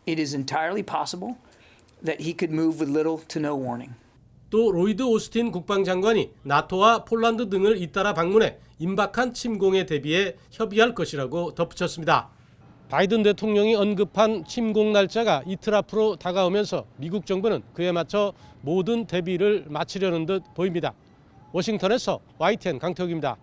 it is entirely possible that he could move with little to no warning. 또 로이드 오스틴 국방장관이 나토와 폴란드 등을 잇따라 방문해 임박한 침공에 대비해 협의할 것이라고 덧붙였습니다. 바이든 대통령이 언급한 침공 날짜가 이틀 앞으로 다가오면서 미국 정부는 그에 맞춰 모든 대비를 마치려는 듯 보입니다. 워싱턴에서 YTN 강태욱입니다.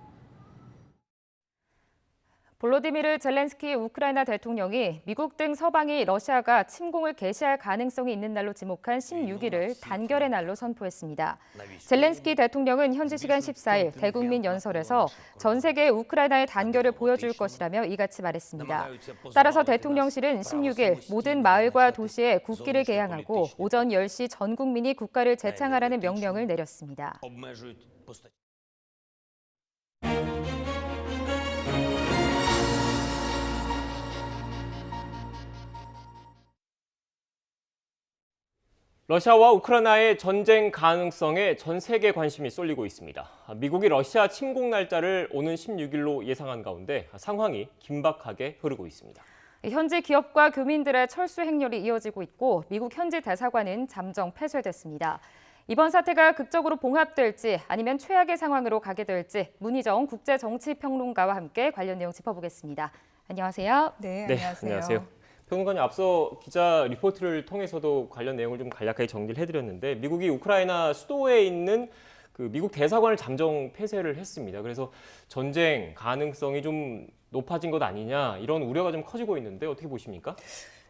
볼로디미르 젤렌스키 우크라이나 대통령이 미국 등 서방이 러시아가 침공을 개시할 가능성이 있는 날로 지목한 16일을 단결의 날로 선포했습니다. 젤렌스키 대통령은 현지 시간 14일 대국민 연설에서 전 세계 우크라이나의 단결을 보여줄 것이라며 이같이 말했습니다. 따라서 대통령실은 16일 모든 마을과 도시에 국기를 개양하고 오전 10시 전 국민이 국가를 재창하라는 명령을 내렸습니다. 러시아와 우크라이나의 전쟁 가능성에 전 세계 관심이 쏠리고 있습니다. 미국이 러시아 침공 날짜를 오는 16일로 예상한 가운데 상황이 긴박하게 흐르고 있습니다. 현지 기업과 교민들의 철수 행렬이 이어지고 있고 미국 현지 대사관은 잠정 폐쇄됐습니다. 이번 사태가 극적으로 봉합될지 아니면 최악의 상황으로 가게 될지 문희정 국제정치평론가와 함께 관련 내용 짚어보겠습니다. 안녕하세요. 네, 안녕하세요. 평론가님, 앞서 기자 리포트를 통해서도 관련 내용을 좀 간략하게 정리를 해드렸는데 미국이 우크라이나 수도에 있는 그 미국 대사관을 잠정 폐쇄를 했습니다. 그래서 전쟁 가능성이 좀 높아진 것 아니냐 이런 우려가 좀 커지고 있는데 어떻게 보십니까?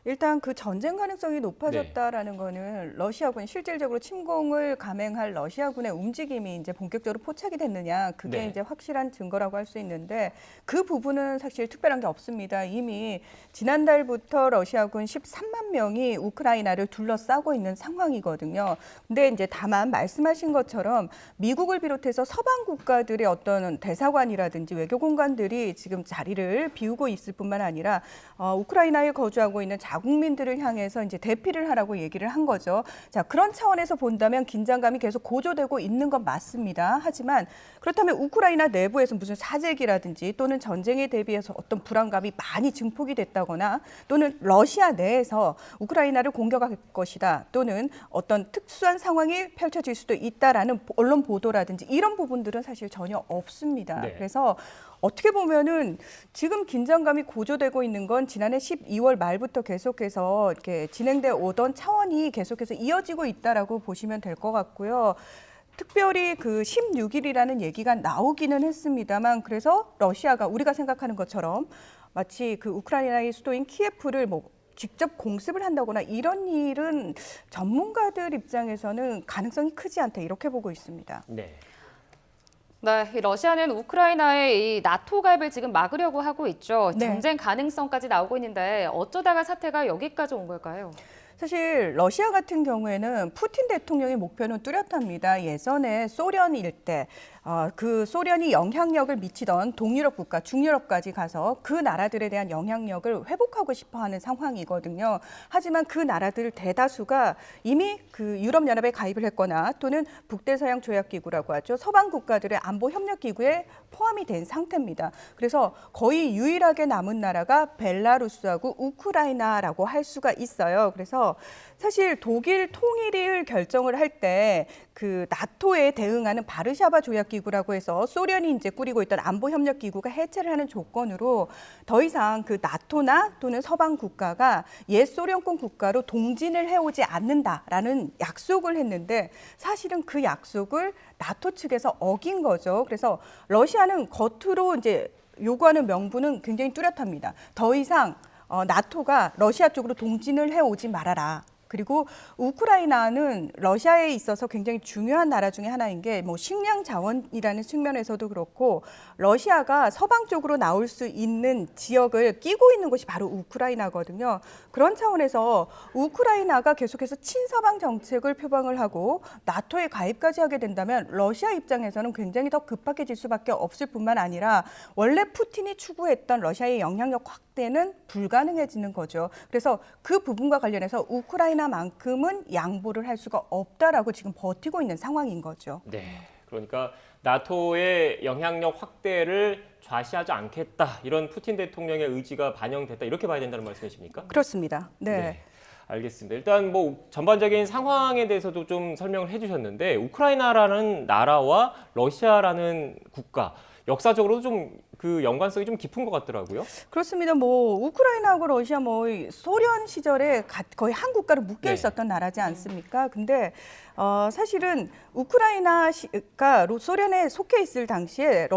일단 그 전쟁 가능성이 높아졌다라는 거는 러시아군이 실질적으로 침공을 감행할 러시아군의 움직임이 이제 본격적으로 포착이 됐느냐 그게 이제 확실한 증거라고 할 수 있는데 그 부분은 사실 특별한 게 없습니다. 이미 지난달부터 러시아군 13만 명이 우크라이나를 둘러싸고 있는 상황이거든요. 근데 이제 다만 말씀하신 것처럼 미국을 비롯해서 서방 국가들의 어떤 대사관이라든지 외교공관들이 지금 자리를 비우고 있을 뿐만 아니라 우크라이나에 거주하고 있는 자국민들을 향해서 이제 대피를 하라고 얘기를 한 거죠. 자, 그런 차원에서 본다면 긴장감이 계속 고조되고 있는 건 맞습니다. 하지만 그렇다면 우크라이나 내부에서 무슨 사재기라든지 또는 전쟁에 대비해서 어떤 불안감이 많이 증폭이 됐다거나 또는 러시아 내에서 우크라이나를 공격할 것이다 또는 어떤 특수한 상황이 펼쳐질 수도 있다라는 언론 보도라든지 이런 부분들은 사실 전혀 없습니다. 그래서 어떻게 보면은 지금 긴장감이 고조되고 있는 건 지난해 12월 말부터 계속해서 이렇게 진행돼 오던 차원이 계속해서 이어지고 있다라고 보시면 될 것 같고요. 특별히 그 16일이라는 얘기가 나오기는 했습니다만 그래서 러시아가 우리가 생각하는 것처럼 마치 그 우크라이나의 수도인 키예프를 뭐 직접 공습을 한다거나 이런 일은 전문가들 입장에서는 가능성이 크지 않다 이렇게 보고 있습니다. 네. 네, 러시아는 우크라이나의 이 나토 가입을 지금 막으려고 하고 있죠. 네. 전쟁 가능성까지 나오고 있는데 어쩌다가 사태가 여기까지 온 걸까요? 사실 러시아 같은 경우에는 푸틴 대통령의 목표는 뚜렷합니다. 예전에 소련 일대 그 소련이 영향력을 미치던 동유럽 국가, 중유럽까지 가서 그 나라들에 대한 영향력을 회복하고 싶어하는 상황이거든요. 하지만 그 나라들 대다수가 이미 그 유럽연합에 가입을 했거나 또는 북대서양 조약기구라고 하죠. 서방 국가들의 안보협력기구에 포함이 된 상태입니다. 그래서 거의 유일하게 남은 나라가 벨라루스하고 우크라이나라고 할 수가 있어요. 그래서 사실 독일 통일을 결정을 할 때 그 나토에 대응하는 바르샤바 조약기구라고 해서 소련이 이제 꾸리고 있던 안보협력기구가 해체를 하는 조건으로 더 이상 그 나토나 또는 서방 국가가 옛 소련권 국가로 동진을 해오지 않는다라는 약속을 했는데 사실은 그 약속을 나토 측에서 어긴 거죠. 그래서 러시아는 겉으로 이제 요구하는 명분은 굉장히 뚜렷합니다. 더 이상 나토가 러시아 쪽으로 동진을 해오지 말아라. 그리고 우크라이나는 러시아에 있어서 굉장히 중요한 나라 중에 하나인 게 뭐 식량 자원이라는 측면에서도 그렇고 러시아가 서방 쪽으로 나올 수 있는 지역을 끼고 있는 곳이 바로 우크라이나거든요. 그런 차원에서 우크라이나가 계속해서 친서방 정책을 표방을 하고 나토에 가입까지 하게 된다면 러시아 입장에서는 굉장히 더 급박해질 수밖에 없을 뿐만 아니라 원래 푸틴이 추구했던 러시아의 영향력 확대는 불가능해지는 거죠. 그래서 그 부분과 관련해서 우크라이나만큼은 양보를 할 수가 없다라고 지금 버티고 있는 상황인 거죠. 네, 그러니까 나토의 영향력 확대를 좌시하지 않겠다 이런 푸틴 대통령의 의지가 반영됐다 이렇게 봐야 된다는 말씀이십니까? 그렇습니다. 네. 알겠습니다. 일단 뭐 전반적인 상황에 대해서도 좀 설명을 해주셨는데 우크라이나라는 나라와 러시아라는 국가 역사적으로도 좀 그 연관성이 좀 깊은 것 같더라고요. 그렇습니다. 뭐 우크라이나하고 러시아 뭐 소련 시절에 거의 한 국가로 묶여 있었던 나라지 않습니까? 근데 사실은 우크라이나가 소련에 속해 있을 당시에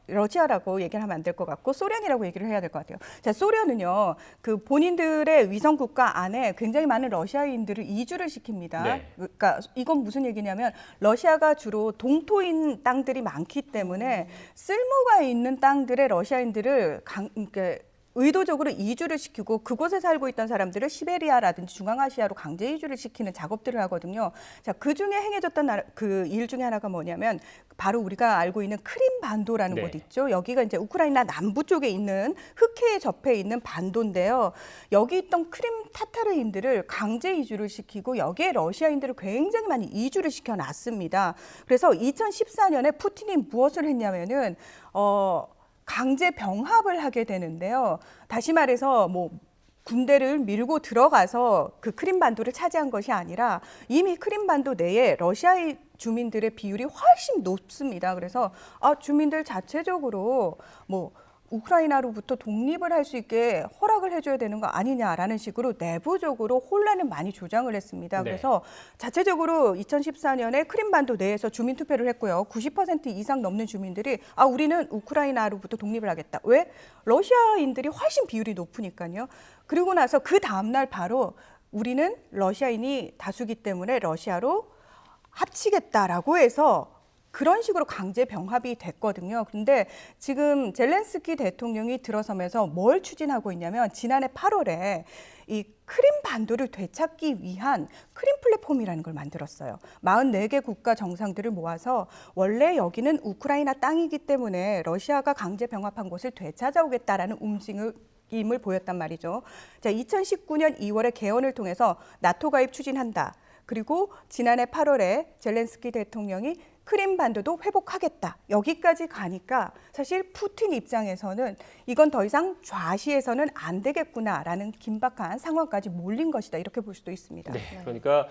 러시아라고 얘기를 하면 안 될 것 같고 소련이라고 얘기를 해야 될 것 같아요. 자, 소련은요, 그 본인들의 위성 국가 안에 굉장히 많은 러시아인들을 이주를 시킵니다. 네. 그러니까 이건 무슨 얘기냐면 러시아가 주로 동토인 땅들이 많기 때문에 쓸모가 있는 땅들의 러시아인들을 의도적으로 이주를 시키고 그곳에 살고 있던 사람들을 시베리아라든지 중앙아시아로 강제 이주를 시키는 작업들을 하거든요. 자, 그 중에 행해졌던 그 일 중에 하나가 뭐냐면 바로 우리가 알고 있는 크림 반도라는 곳 있죠. 여기가 이제 우크라이나 남부 쪽에 있는 흑해에 접해 있는 반도인데요. 여기 있던 크림 타타르인들을 강제 이주를 시키고 여기에 러시아인들을 굉장히 많이 이주를 시켜놨습니다. 그래서 2014년에 푸틴이 무엇을 했냐면은 강제 병합을 하게 되는데요. 다시 말해서 뭐 군대를 밀고 들어가서 그 크림반도를 차지한 것이 아니라 이미 크림반도 내에 러시아의 주민들의 비율이 훨씬 높습니다. 그래서 주민들 자체적으로 뭐 우크라이나로부터 독립을 할 수 있게 허락을 해줘야 되는 거 아니냐라는 식으로 내부적으로 혼란을 많이 조장을 했습니다. 네. 그래서 자체적으로 2014년에 크림반도 내에서 주민 투표를 했고요. 90% 이상 넘는 주민들이 우리는 우크라이나로부터 독립을 하겠다. 왜? 러시아인들이 훨씬 비율이 높으니까요. 그리고 나서 그 다음날 바로 우리는 러시아인이 다수기 때문에 러시아로 합치겠다라고 해서 그런 식으로 강제 병합이 됐거든요. 그런데 지금 젤렌스키 대통령이 들어서면서 뭘 추진하고 있냐면 지난해 8월에 이 크림 반도를 되찾기 위한 크림 플랫폼이라는 걸 만들었어요. 44개 국가 정상들을 모아서 원래 여기는 우크라이나 땅이기 때문에 러시아가 강제 병합한 곳을 되찾아오겠다라는 움직임을 보였단 말이죠. 자, 2019년 2월에 개헌을 통해서 나토 가입 추진한다. 그리고 지난해 8월에 젤렌스키 대통령이 크림 반도도 회복하겠다. 여기까지 가니까 사실 푸틴 입장에서는 이건 더 이상 좌시해서는 안 되겠구나라는 긴박한 상황까지 몰린 것이다. 이렇게 볼 수도 있습니다. 네, 그러니까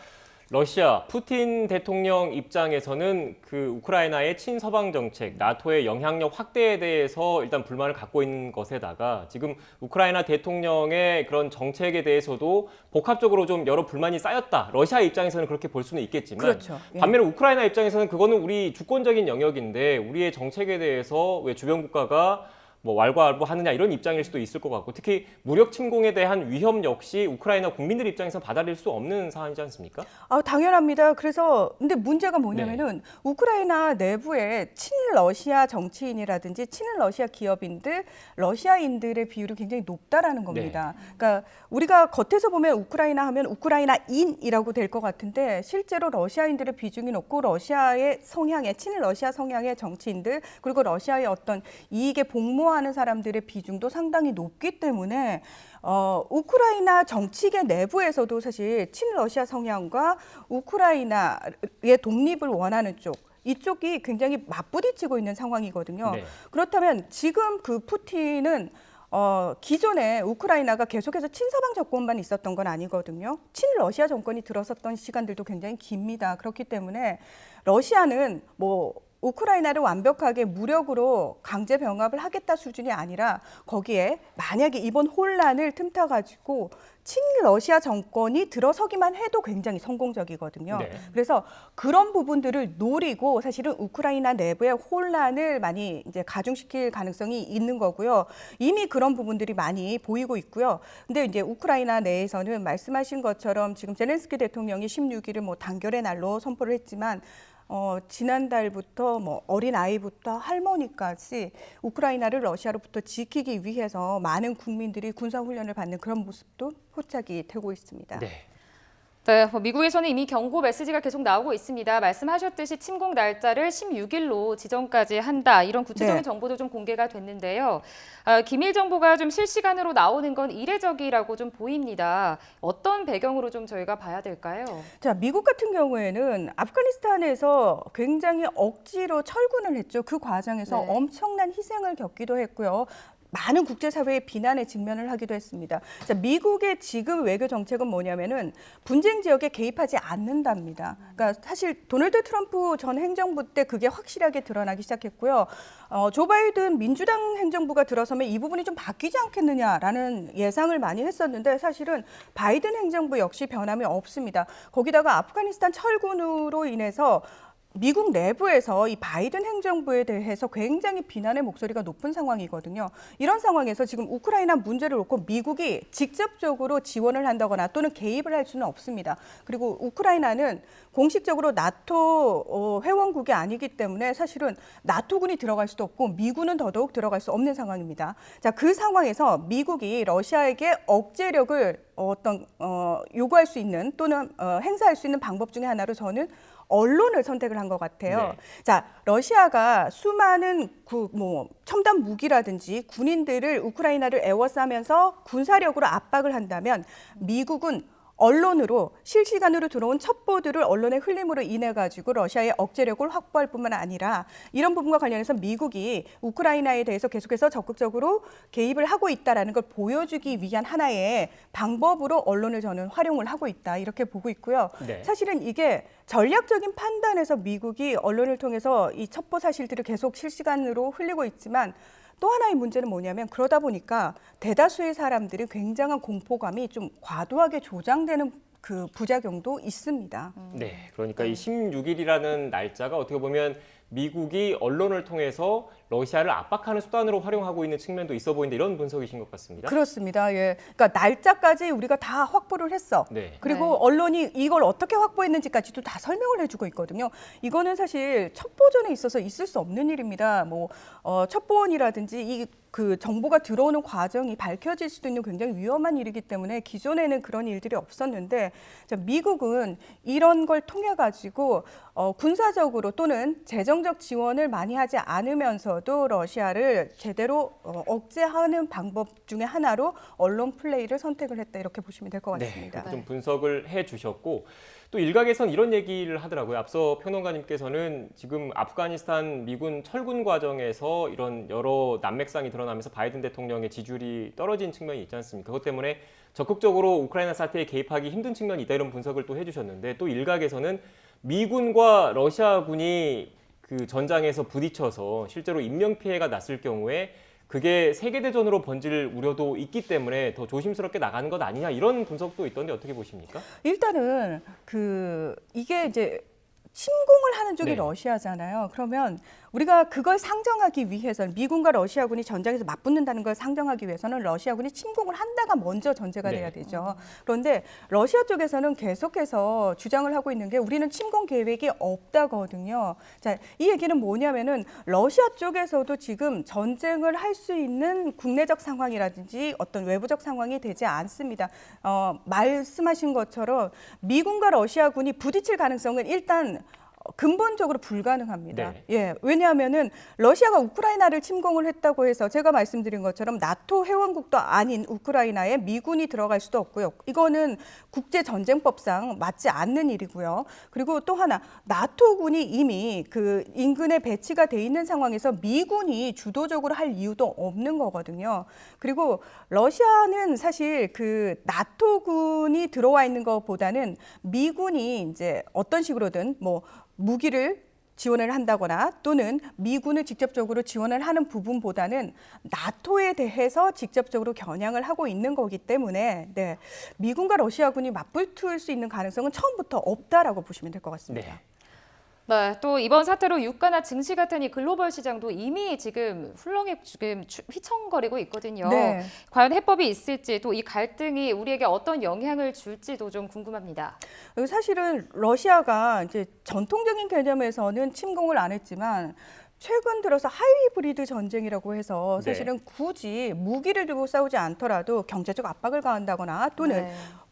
러시아 푸틴 대통령 입장에서는 그 우크라이나의 친서방 정책, 나토의 영향력 확대에 대해서 일단 불만을 갖고 있는 것에다가 지금 우크라이나 대통령의 그런 정책에 대해서도 복합적으로 좀 여러 불만이 쌓였다. 러시아 입장에서는 그렇게 볼 수는 있겠지만 그렇죠. 예. 반면에 우크라이나 입장에서는 그거는 우리 주권적인 영역인데 우리의 정책에 대해서 왜 주변 국가가 뭐 왈가왈부하느냐 이런 입장일 수도 있을 것 같고 특히 무력 침공에 대한 위험 역시 우크라이나 국민들 입장에서 받아들일 수 없는 사안이지 않습니까? 당연합니다. 그래서 근데 문제가 뭐냐면은 우크라이나 내부에 친러시아 정치인이라든지 친러시아 기업인들, 러시아인들의 비율이 굉장히 높다라는 겁니다. 그러니까 우리가 겉에서 보면 우크라이나 하면 우크라이나인이라고 될 것 같은데 실제로 러시아인들의 비중이 높고 러시아의 성향의 친러시아 성향의 정치인들 그리고 러시아의 어떤 이익에 복무하는 사람들의 비중도 상당히 높기 때문에 우크라이나 정치계 내부에서도 사실 친러시아 성향과 우크라이나의 독립을 원하는 쪽 이쪽이 굉장히 맞부딪히고 있는 상황이거든요. 그렇다면 지금 그 푸틴은 기존에 우크라이나가 계속해서 친서방 정권만 있었던 건 아니거든요. 친러시아 정권이 들어섰던 시간들도 굉장히 깁니다. 그렇기 때문에 러시아는 뭐 우크라이나를 완벽하게 무력으로 강제 병합을 하겠다 수준이 아니라 거기에 만약에 이번 혼란을 틈타가지고 친러시아 정권이 들어서기만 해도 굉장히 성공적이거든요. 그래서 그런 부분들을 노리고 사실은 우크라이나 내부의 혼란을 많이 이제 가중시킬 가능성이 있는 거고요. 이미 그런 부분들이 많이 보이고 있고요. 근데 이제 우크라이나 내에서는 말씀하신 것처럼 지금 젤렌스키 대통령이 16일을 뭐 단결의 날로 선포를 했지만 지난달부터 뭐 어린 아이부터 할머니까지 우크라이나를 러시아로부터 지키기 위해서 많은 국민들이 군사훈련을 받는 그런 모습도 포착이 되고 있습니다. 네, 미국에서는 이미 경고 메시지가 계속 나오고 있습니다. 말씀하셨듯이 침공 날짜를 16일로 지정까지 한다. 이런 구체적인 정보도 좀 공개가 됐는데요. 기밀 정보가 좀 실시간으로 나오는 건 이례적이라고 좀 보입니다. 어떤 배경으로 좀 저희가 봐야 될까요? 자, 미국 같은 경우에는 아프가니스탄에서 굉장히 억지로 철군을 했죠. 그 과정에서 엄청난 희생을 겪기도 했고요. 많은 국제사회의 비난에 직면을 하기도 했습니다. 자, 미국의 지금 외교 정책은 뭐냐면은 분쟁 지역에 개입하지 않는답니다. 그러니까 사실 도널드 트럼프 전 행정부 때 그게 확실하게 드러나기 시작했고요. 조 바이든 민주당 행정부가 들어서면 이 부분이 좀 바뀌지 않겠느냐라는 예상을 많이 했었는데 사실은 바이든 행정부 역시 변함이 없습니다. 거기다가 아프가니스탄 철군으로 인해서 미국 내부에서 이 바이든 행정부에 대해서 굉장히 비난의 목소리가 높은 상황이거든요. 이런 상황에서 지금 우크라이나 문제를 놓고 미국이 직접적으로 지원을 한다거나 또는 개입을 할 수는 없습니다. 그리고 우크라이나는 공식적으로 나토 회원국이 아니기 때문에 사실은 나토군이 들어갈 수도 없고 미군은 더더욱 들어갈 수 없는 상황입니다. 자, 그 상황에서 미국이 러시아에게 억제력을 요구할 수 있는 또는 행사할 수 있는 방법 중에 하나로 저는 언론을 선택을 한 것 같아요. 자, 러시아가 수많은 첨단 무기라든지 군인들을 우크라이나를 에워싸면서 군사력으로 압박을 한다면 미국은 언론으로 실시간으로 들어온 첩보들을 언론의 흘림으로 인해 가지고 러시아의 억제력을 확보할 뿐만 아니라 이런 부분과 관련해서 미국이 우크라이나에 대해서 계속해서 적극적으로 개입을 하고 있다라는 걸 보여주기 위한 하나의 방법으로 언론을 저는 활용을 하고 있다 이렇게 보고 있고요. 사실은 이게 전략적인 판단에서 미국이 언론을 통해서 이 첩보 사실들을 계속 실시간으로 흘리고 있지만 또 하나의 문제는 뭐냐면 그러다 보니까 대다수의 사람들이 굉장한 공포감이 좀 과도하게 조장되는 그 부작용도 있습니다. 네, 그러니까 이 16일이라는 날짜가 어떻게 보면 미국이 언론을 통해서 러시아를 압박하는 수단으로 활용하고 있는 측면도 있어 보이는데 이런 분석이신 것 같습니다. 그렇습니다. 예, 그러니까 날짜까지 우리가 다 확보를 했어. 그리고 언론이 이걸 어떻게 확보했는지까지도 다 설명을 해주고 있거든요. 이거는 사실 첩보전에 있어서 있을 수 없는 일입니다. 첩보원이라든지 그 정보가 들어오는 과정이 밝혀질 수도 있는 굉장히 위험한 일이기 때문에 기존에는 그런 일들이 없었는데 미국은 이런 걸 통해 가지고 군사적으로 또는 재정적 지원을 많이 하지 않으면서도 속에서도 러시아를 제대로 억제하는 방법 중에 하나로 언론 플레이를 선택을 했다 이렇게 보시면 될 것 같습니다. 네, 좀 분석을 해주셨고 또 일각에선 이런 얘기를 하더라고요. 앞서 평론가님께서는 지금 아프가니스탄 미군 철군 과정에서 이런 여러 난맥상이 드러나면서 바이든 대통령의 지지율이 떨어진 측면이 있지 않습니까? 그것 때문에 적극적으로 우크라이나 사태에 개입하기 힘든 측면이 있다 이런 분석을 또 해주셨는데 또 일각에서는 미군과 러시아군이 그 전장에서 부딪혀서 실제로 인명피해가 났을 경우에 그게 세계대전으로 번질 우려도 있기 때문에 더 조심스럽게 나가는 것 아니냐 이런 분석도 있던데 어떻게 보십니까? 일단은 이게 이제 침공을 하는 쪽이 네. 러시아잖아요. 그러면 우리가 그걸 상정하기 위해서는 미군과 러시아군이 전장에서 맞붙는다는 걸 상정하기 위해서는 러시아군이 침공을 한다가 먼저 전제가 네. 돼야 되죠. 그런데 러시아 쪽에서는 계속해서 주장을 하고 있는 게 우리는 침공 계획이 없다거든요. 자, 이 얘기는 뭐냐면은 러시아 쪽에서도 지금 전쟁을 할 수 있는 국내적 상황이라든지 어떤 외부적 상황이 되지 않습니다. 말씀하신 것처럼 미군과 러시아군이 부딪힐 가능성은 일단 근본적으로 불가능합니다. 네. 예, 왜냐하면은 러시아가 우크라이나를 침공을 했다고 해서 제가 말씀드린 것처럼 나토 회원국도 아닌 우크라이나에 미군이 들어갈 수도 없고요. 이거는 국제전쟁법상 맞지 않는 일이고요. 그리고 또 하나 나토군이 이미 그 인근에 배치가 돼 있는 상황에서 미군이 주도적으로 할 이유도 없는 거거든요. 그리고 러시아는 사실 그 나토군이 들어와 있는 것보다는 미군이 이제 어떤 식으로든 뭐 무기를 지원을 한다거나 또는 미군을 직접적으로 지원을 하는 부분보다는 나토에 대해서 직접적으로 겨냥을 하고 있는 거기 때문에 네, 미군과 러시아군이 맞붙을 수 있는 가능성은 처음부터 없다라고 보시면 될 것 같습니다. 네. 네, 또 이번 사태로 유가나 증시 같은 이 글로벌 시장도 이미 지금 훌렁에 지금 휘청거리고 있거든요. 네. 과연 해법이 있을지 또 이 갈등이 우리에게 어떤 영향을 줄지도 좀 궁금합니다. 사실은 러시아가 이제 전통적인 개념에서는 침공을 안 했지만 최근 들어서 하이브리드 전쟁이라고 해서 사실은 굳이 무기를 들고 싸우지 않더라도 경제적 압박을 가한다거나 또는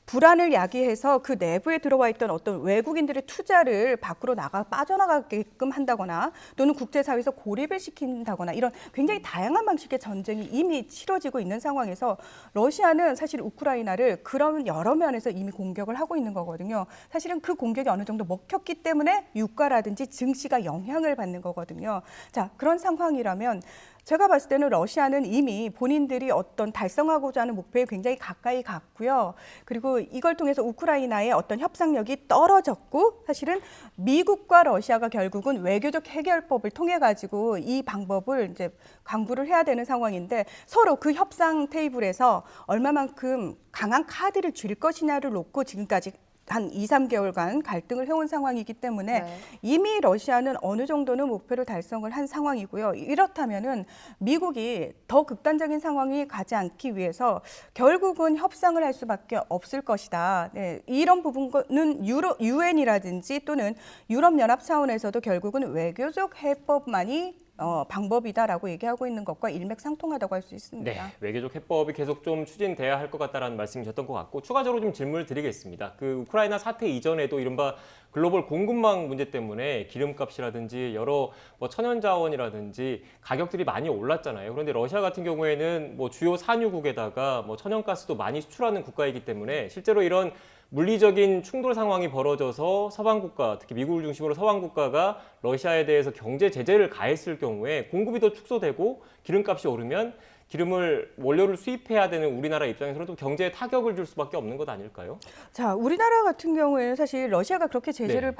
불안을 야기해서 그 내부에 들어와 있던 어떤 외국인들의 투자를 밖으로 빠져나가게끔 한다거나 또는 국제사회에서 고립을 시킨다거나 이런 굉장히 다양한 방식의 전쟁이 이미 치러지고 있는 상황에서 러시아는 사실 우크라이나를 그런 여러 면에서 이미 공격을 하고 있는 거거든요. 사실은 그 공격이 어느 정도 먹혔기 때문에 유가라든지 증시가 영향을 받는 거거든요. 자, 그런 상황이라면 제가 봤을 때는 러시아는 이미 본인들이 어떤 달성하고자 하는 목표에 굉장히 가까이 갔고요. 그리고 이걸 통해서 우크라이나의 어떤 협상력이 떨어졌고 사실은 미국과 러시아가 결국은 외교적 해결법을 통해 가지고 이 방법을 이제 강구를 해야 되는 상황인데 서로 그 협상 테이블에서 얼마만큼 강한 카드를 쥘 것이냐를 놓고 지금까지 한 2, 3개월간 갈등을 해온 상황이기 때문에 이미 러시아는 어느 정도는 목표를 달성을 한 상황이고요. 이렇다면은 미국이 더 극단적인 상황이 가지 않기 위해서 결국은 협상을 할 수밖에 없을 것이다. 네, 이런 부분은 유엔이라든지 또는 유럽연합 차원에서도 결국은 외교적 해법만이 방법이다라고 얘기하고 있는 것과 일맥상통하다고 할 수 있습니다. 네, 외교적 해법이 계속 좀 추진돼야 할 것 같다라는 말씀이셨던 것 같고 추가적으로 좀 질문을 드리겠습니다. 그 우크라이나 사태 이전에도 이른바 글로벌 공급망 문제 때문에 기름값이라든지 여러 천연자원이라든지 가격들이 많이 올랐잖아요. 그런데 러시아 같은 경우에는 주요 산유국에다가 천연가스도 많이 수출하는 국가이기 때문에 실제로 이런 물리적인 충돌 상황이 벌어져서 서방 국가, 특히 미국을 중심으로 서방 국가가 러시아에 대해서 경제 제재를 가했을 경우에 공급이 더 축소되고 기름값이 오르면 기름을 원료를 수입해야 되는 우리나라 입장에서는 경제에 타격을 줄 수밖에 없는 것 아닐까요? 자, 우리나라 같은 경우에는 사실 러시아가 그렇게 제재를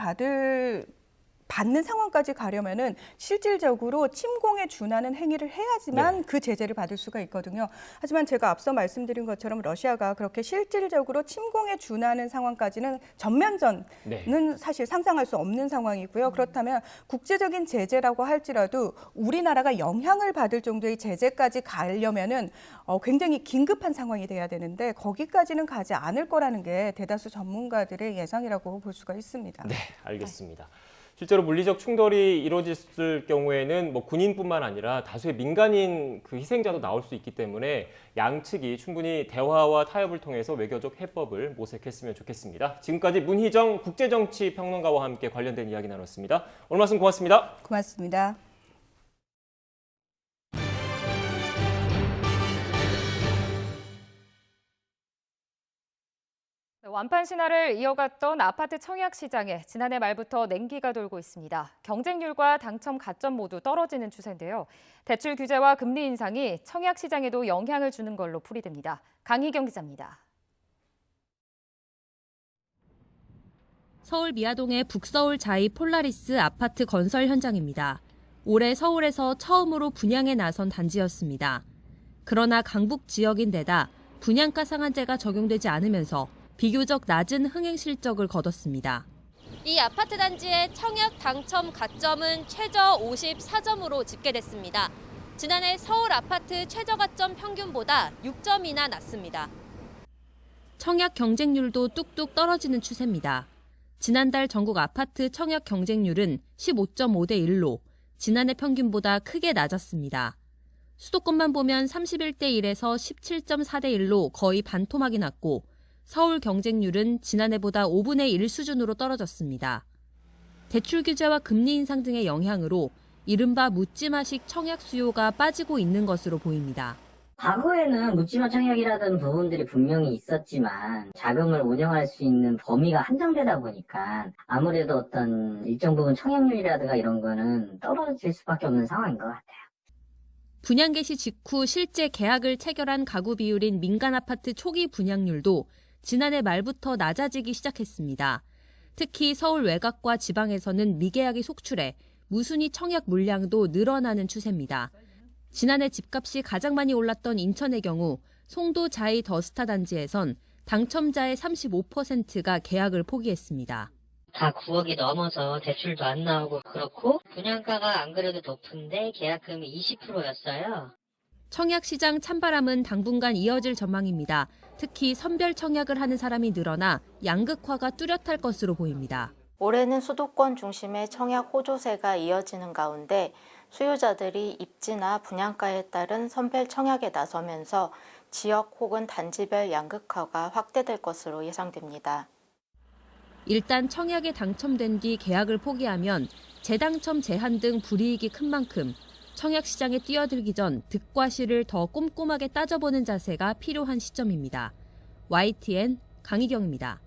받는 상황까지 가려면은 실질적으로 침공에 준하는 행위를 해야지만 그 제재를 받을 수가 있거든요. 하지만 제가 앞서 말씀드린 것처럼 러시아가 그렇게 실질적으로 침공에 준하는 상황까지는 전면전은 사실 상상할 수 없는 상황이고요. 그렇다면 국제적인 제재라고 할지라도 우리나라가 영향을 받을 정도의 제재까지 가려면은 굉장히 긴급한 상황이 돼야 되는데 거기까지는 가지 않을 거라는 게 대다수 전문가들의 예상이라고 볼 수가 있습니다. 네, 알겠습니다. 실제로 물리적 충돌이 이루어졌을 경우에는 군인뿐만 아니라 다수의 민간인 그 희생자도 나올 수 있기 때문에 양측이 충분히 대화와 타협을 통해서 외교적 해법을 모색했으면 좋겠습니다. 지금까지 문희정 국제정치평론가와 함께 관련된 이야기 나눴습니다. 오늘 말씀 고맙습니다. 고맙습니다. 완판 신화를 이어갔던 아파트 청약 시장에 지난해 말부터 냉기가 돌고 있습니다. 경쟁률과 당첨 가점 모두 떨어지는 추세인데요. 대출 규제와 금리 인상이 청약 시장에도 영향을 주는 걸로 풀이됩니다. 강희경 기자입니다. 서울 미아동의 북서울 자이 폴라리스 아파트 건설 현장입니다. 올해 서울에서 처음으로 분양에 나선 단지였습니다. 그러나 강북 지역인 데다 분양가 상한제가 적용되지 않으면서 비교적 낮은 흥행 실적을 거뒀습니다. 이 아파트 단지의 청약 당첨 가점은 최저 54점으로 집계됐습니다. 지난해 서울 아파트 최저 가점 평균보다 6점이나 낮습니다. 청약 경쟁률도 뚝뚝 떨어지는 추세입니다. 지난달 전국 아파트 청약 경쟁률은 15.5대 1로 지난해 평균보다 크게 낮았습니다. 수도권만 보면 31대 1에서 17.4대 1로 거의 반토막이 났고 서울 경쟁률은 지난해보다 5분의 1 수준으로 떨어졌습니다. 대출 규제와 금리 인상 등의 영향으로 이른바 묻지마식 청약 수요가 빠지고 있는 것으로 보입니다. 과거에는 묻지마 청약이라던 부분들이 분명히 있었지만 자금을 운영할 수 있는 범위가 한정되다 보니까 아무래도 어떤 일정 부분 청약률이라든가 이런 거는 떨어질 수밖에 없는 상황인 것 같아요. 분양 개시 직후 실제 계약을 체결한 가구 비율인 민간 아파트 초기 분양률도 지난해 말부터 낮아지기 시작했습니다. 특히 서울 외곽과 지방에서는 미계약이 속출해 무순위 청약 물량도 늘어나는 추세입니다. 지난해 집값이 가장 많이 올랐던 인천의 경우 송도 자이 더스타 단지에선 당첨자의 35%가 계약을 포기했습니다. 다 9억이 넘어서 대출도 안 나오고 그렇고 분양가가 안 그래도 높은데 계약금이 20%였어요. 청약 시장 찬바람은 당분간 이어질 전망입니다. 특히 선별 청약을 하는 사람이 늘어나 양극화가 뚜렷할 것으로 보입니다. 올해는 수도권 중심의 청약 호조세가 이어지는 가운데 수요자들이 입지나 분양가에 따른 선별 청약에 나서면서 지역 혹은 단지별 양극화가 확대될 것으로 예상됩니다. 일단 청약에 당첨된 뒤 계약을 포기하면 재당첨 제한 등 불이익이 큰 만큼 청약 시장에 뛰어들기 전 득과 실을 더 꼼꼼하게 따져보는 자세가 필요한 시점입니다. YTN 강희경입니다.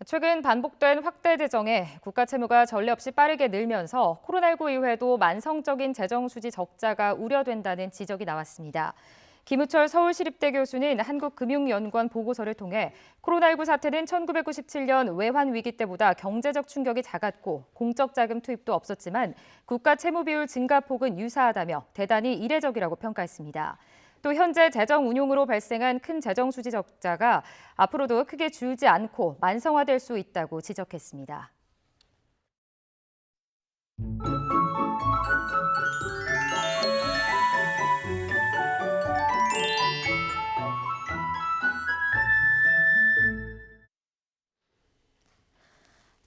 최근 반복된 확대 재정에 국가 채무가 전례 없이 빠르게 늘면서 코로나19 이후에도 만성적인 재정 수지 적자가 우려된다는 지적이 나왔습니다. 김우철 서울시립대 교수는 한국금융연구원 보고서를 통해 코로나19 사태는 1997년 외환 위기 때보다 경제적 충격이 작았고 공적 자금 투입도 없었지만 국가 채무 비율 증가폭은 유사하다며 대단히 이례적이라고 평가했습니다. 또 현재 재정 운용으로 발생한 큰 재정 수지 적자가 앞으로도 크게 줄지 않고 만성화될 수 있다고 지적했습니다.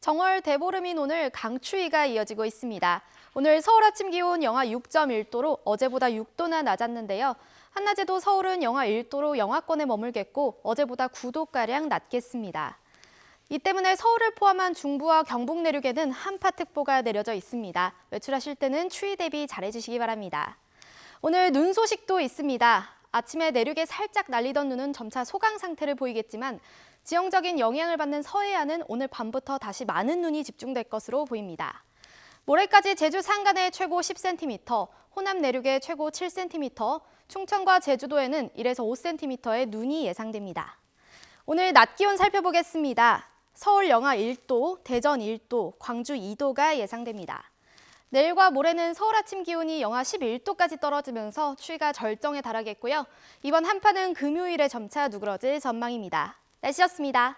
정월 대보름인 오늘 강추위가 이어지고 있습니다. 오늘 서울 아침 기온 영하 6.1도로 어제보다 6도나 낮았는데요. 한낮에도 서울은 영하 1도로 영하권에 머물겠고 어제보다 9도가량 낮겠습니다. 이 때문에 서울을 포함한 중부와 경북 내륙에는 한파특보가 내려져 있습니다. 외출하실 때는 추위 대비 잘해주시기 바랍니다. 오늘 눈 소식도 있습니다. 아침에 내륙에 살짝 날리던 눈은 점차 소강 상태를 보이겠지만 지형적인 영향을 받는 서해안은 오늘 밤부터 다시 많은 눈이 집중될 것으로 보입니다. 모레까지 제주 산간에 최고 10cm, 호남 내륙에 최고 7cm, 충청과 제주도에는 1에서 5cm의 눈이 예상됩니다. 오늘 낮 기온 살펴보겠습니다. 서울 영하 1도, 대전 1도, 광주 2도가 예상됩니다. 내일과 모레는 서울 아침 기온이 영하 11도까지 떨어지면서 추위가 절정에 달하겠고요. 이번 한파는 금요일에 점차 누그러질 전망입니다. 날씨였습니다.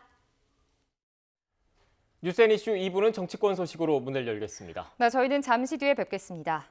뉴스앤이슈 2부는 정치권 소식으로 문을 열겠습니다. 저희는 잠시 뒤에 뵙겠습니다.